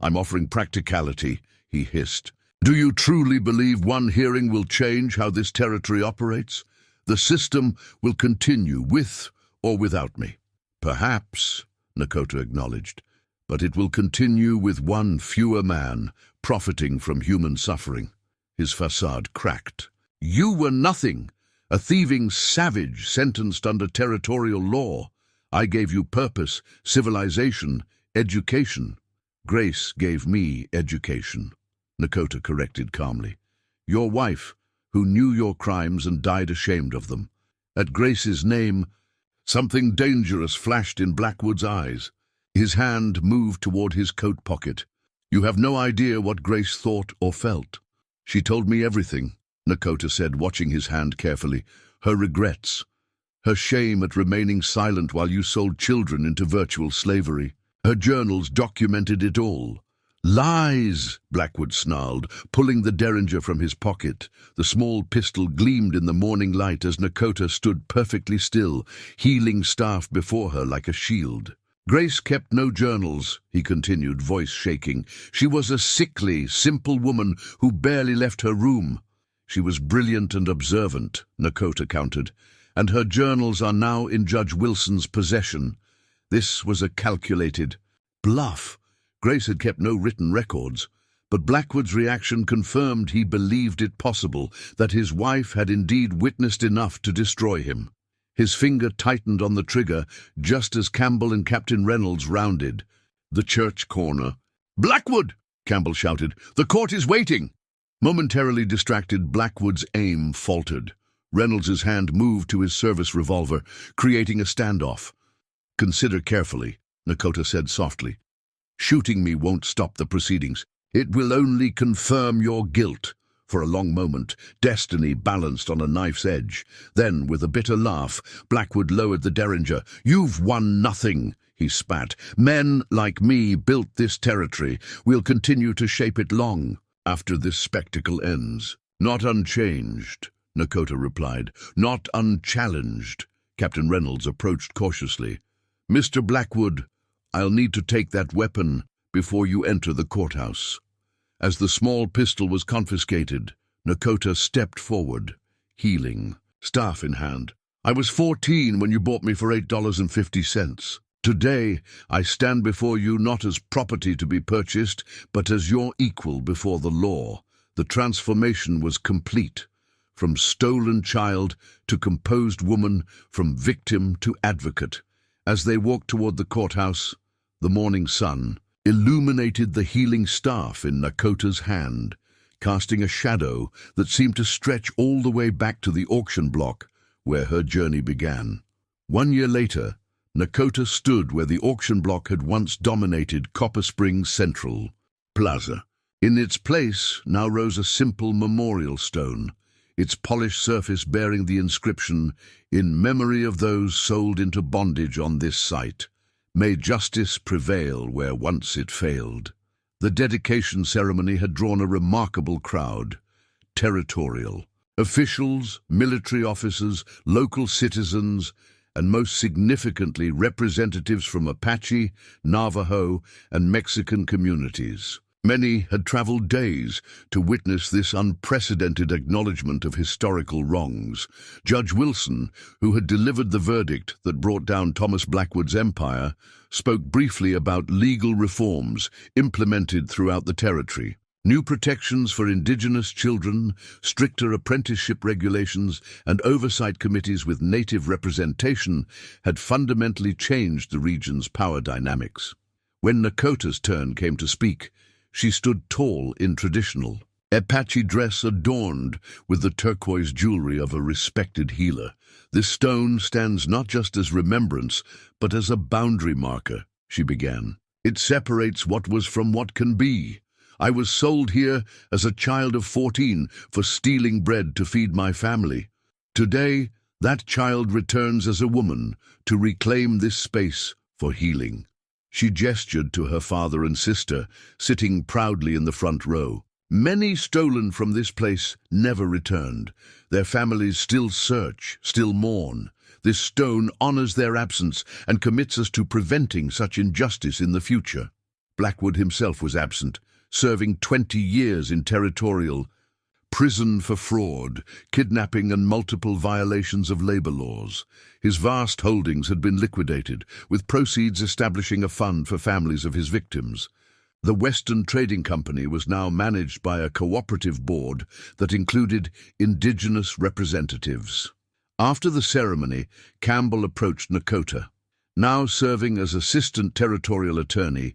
I'm offering practicality, he hissed. Do you truly believe one hearing will change how this territory operates? The system will continue with or without me. Perhaps, Nakóta acknowledged, but it will continue with one fewer man profiting from human suffering. His facade cracked. You were nothing, a thieving savage sentenced under territorial law. I gave you purpose, civilization, education. Grace gave me education, Nakóta corrected calmly. Your wife, who knew your crimes and died ashamed of them. At Grace's name, something dangerous flashed in Blackwood's eyes. His hand moved toward his coat pocket. You have no idea what Grace thought or felt. She told me everything, Nakóta said, watching his hand carefully. Her regrets, her shame at remaining silent while you sold children into virtual slavery. Her journals documented it all. Lies, Blackwood snarled, pulling the derringer from his pocket. The small pistol gleamed in the morning light as Nakóta stood perfectly still, heeling staff before her like a shield. Grace kept no journals, he continued, voice shaking. She was a sickly, simple woman who barely left her room. She was brilliant and observant, Nakóta countered, and her journals are now in Judge Wilson's possession. This was a calculated bluff. Grace had kept no written records, but Blackwood's reaction confirmed he believed it possible that his wife had indeed witnessed enough to destroy him. His finger tightened on the trigger just as Campbell and Captain Reynolds rounded the church corner. "Blackwood!" Campbell shouted. "The court is waiting!" Momentarily distracted, Blackwood's aim faltered. Reynolds's hand moved to his service revolver, creating a standoff. "Consider carefully," Nakóta said softly. "Shooting me won't stop the proceedings. It will only confirm your guilt." For a long moment, destiny balanced on a knife's edge. Then, with a bitter laugh, Blackwood lowered the derringer. "You've won nothing," he spat. "Men like me built this territory. We'll continue to shape it long after this spectacle ends." "Not unchanged," Nakóta replied. "Not unchallenged." Captain Reynolds approached cautiously. "Mr. Blackwood, I'll need to take that weapon before you enter the courthouse." As the small pistol was confiscated, Nakóta stepped forward, heeling, staff in hand. "I was 14 when you bought me for $8.50. Today, I stand before you not as property to be purchased, but as your equal before the law." The transformation was complete. From stolen child to composed woman, from victim to advocate. As they walked toward the courthouse, the morning sun illuminated the healing staff in Nakóta's hand, casting a shadow that seemed to stretch all the way back to the auction block where her journey began. 1 year later, Nakóta stood where the auction block had once dominated Copper Springs Central Plaza. In its place now rose a simple memorial stone, its polished surface bearing the inscription, "In memory of those sold into bondage on this site. May justice prevail where once it failed." The dedication ceremony had drawn a remarkable crowd. Territorial. Officials, military officers, local citizens, and most significantly representatives from Apache, Navajo, and Mexican communities. Many had traveled days to witness this unprecedented acknowledgement of historical wrongs. Judge Wilson, who had delivered the verdict that brought down Thomas Blackwood's empire, spoke briefly about legal reforms implemented throughout the territory. New protections for Indigenous children, stricter apprenticeship regulations, and oversight committees with native representation had fundamentally changed the region's power dynamics. When Nakóta's turn came to speak, she stood tall in traditional Apache dress adorned with the turquoise jewelry of a respected healer. This stone stands not just as remembrance, but as a boundary marker, she began. It separates what was from what can be. I was sold here as a child of 14 for stealing bread to feed my family. Today, that child returns as a woman to reclaim this space for healing. She gestured to her father and sister, sitting proudly in the front row. Many stolen from this place never returned. Their families still search, still mourn. This stone honors their absence and commits us to preventing such injustice in the future. Blackwood himself was absent, serving 20 years in territorial prison for fraud, kidnapping and multiple violations of labor laws. His vast holdings had been liquidated, with proceeds establishing a fund for families of his victims. The Western Trading Company was now managed by a cooperative board that included Indigenous representatives. After the ceremony, Campbell approached Nakóta. Now serving as assistant territorial attorney,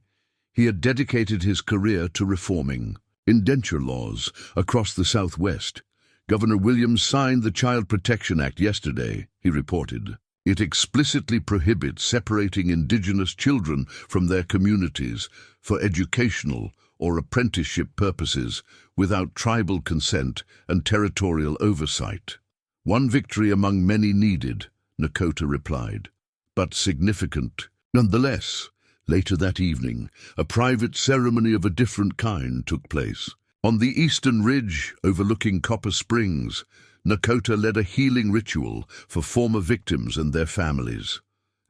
he had dedicated his career to reforming indenture laws across the Southwest. Governor Williams signed the Child Protection Act yesterday, he reported. It explicitly prohibits separating Indigenous children from their communities for educational or apprenticeship purposes without tribal consent and territorial oversight. One victory among many needed, Nakóta replied, but significant nonetheless. Later that evening, a private ceremony of a different kind took place. On the eastern ridge overlooking Copper Springs, Nakóta led a healing ritual for former victims and their families.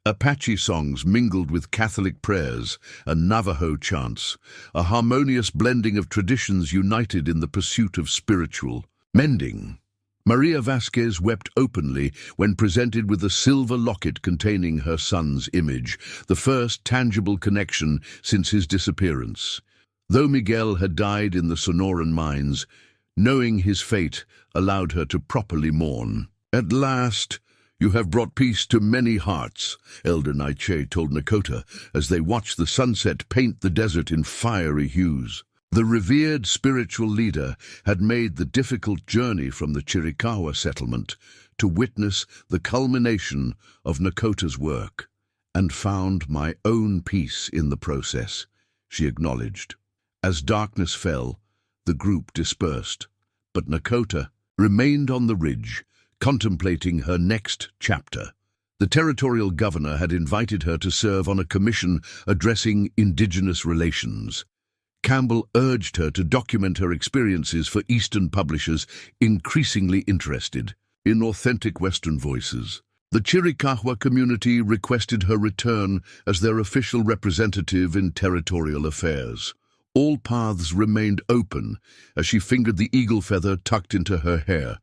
Apache songs mingled with Catholic prayers and Navajo chants, a harmonious blending of traditions united in the pursuit of spiritual mending. Maria Vasquez wept openly when presented with a silver locket containing her son's image, the first tangible connection since his disappearance. Though Miguel had died in the Sonoran mines, knowing his fate allowed her to properly mourn. At last, you have brought peace to many hearts, Elder Nakóta told Nakóta as they watched the sunset paint the desert in fiery hues. The revered spiritual leader had made the difficult journey from the Chiricahua settlement to witness the culmination of Nakóta's work, and found my own peace in the process, she acknowledged. As darkness fell, the group dispersed, but Nakóta remained on the ridge, contemplating her next chapter. The territorial governor had invited her to serve on a commission addressing Indigenous relations. Campbell urged her to document her experiences for Eastern publishers increasingly interested in authentic Western voices. The Chiricahua community requested her return as their official representative in territorial affairs. All paths remained open as she fingered the eagle feather tucked into her hair,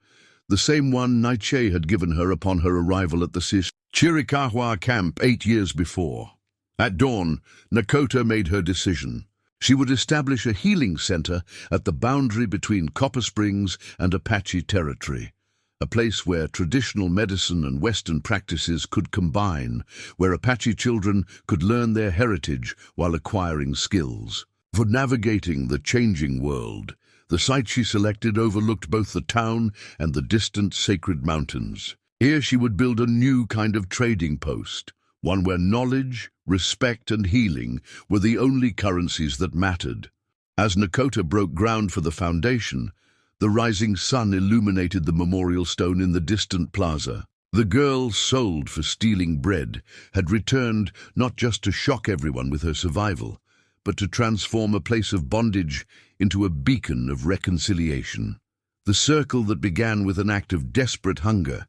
the same one Nakóta had given her upon her arrival at the Chiricahua camp 8 years before. At dawn, Nakóta made her decision. She would establish a healing center at the boundary between Copper Springs and Apache territory, a place where traditional medicine and Western practices could combine, where Apache children could learn their heritage while acquiring skills. For navigating the changing world, the site she selected overlooked both the town and the distant sacred mountains. Here she would build a new kind of trading post, one where knowledge, respect, and healing were the only currencies that mattered. As Nakóta broke ground for the foundation, the rising sun illuminated the memorial stone in the distant plaza. The girl sold for stealing bread had returned not just to shock everyone with her survival, but to transform a place of bondage into a beacon of reconciliation. The circle that began with an act of desperate hunger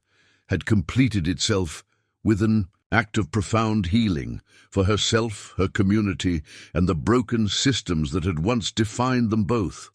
had completed itself with an act of profound healing for herself, her community, and the broken systems that had once defined them both.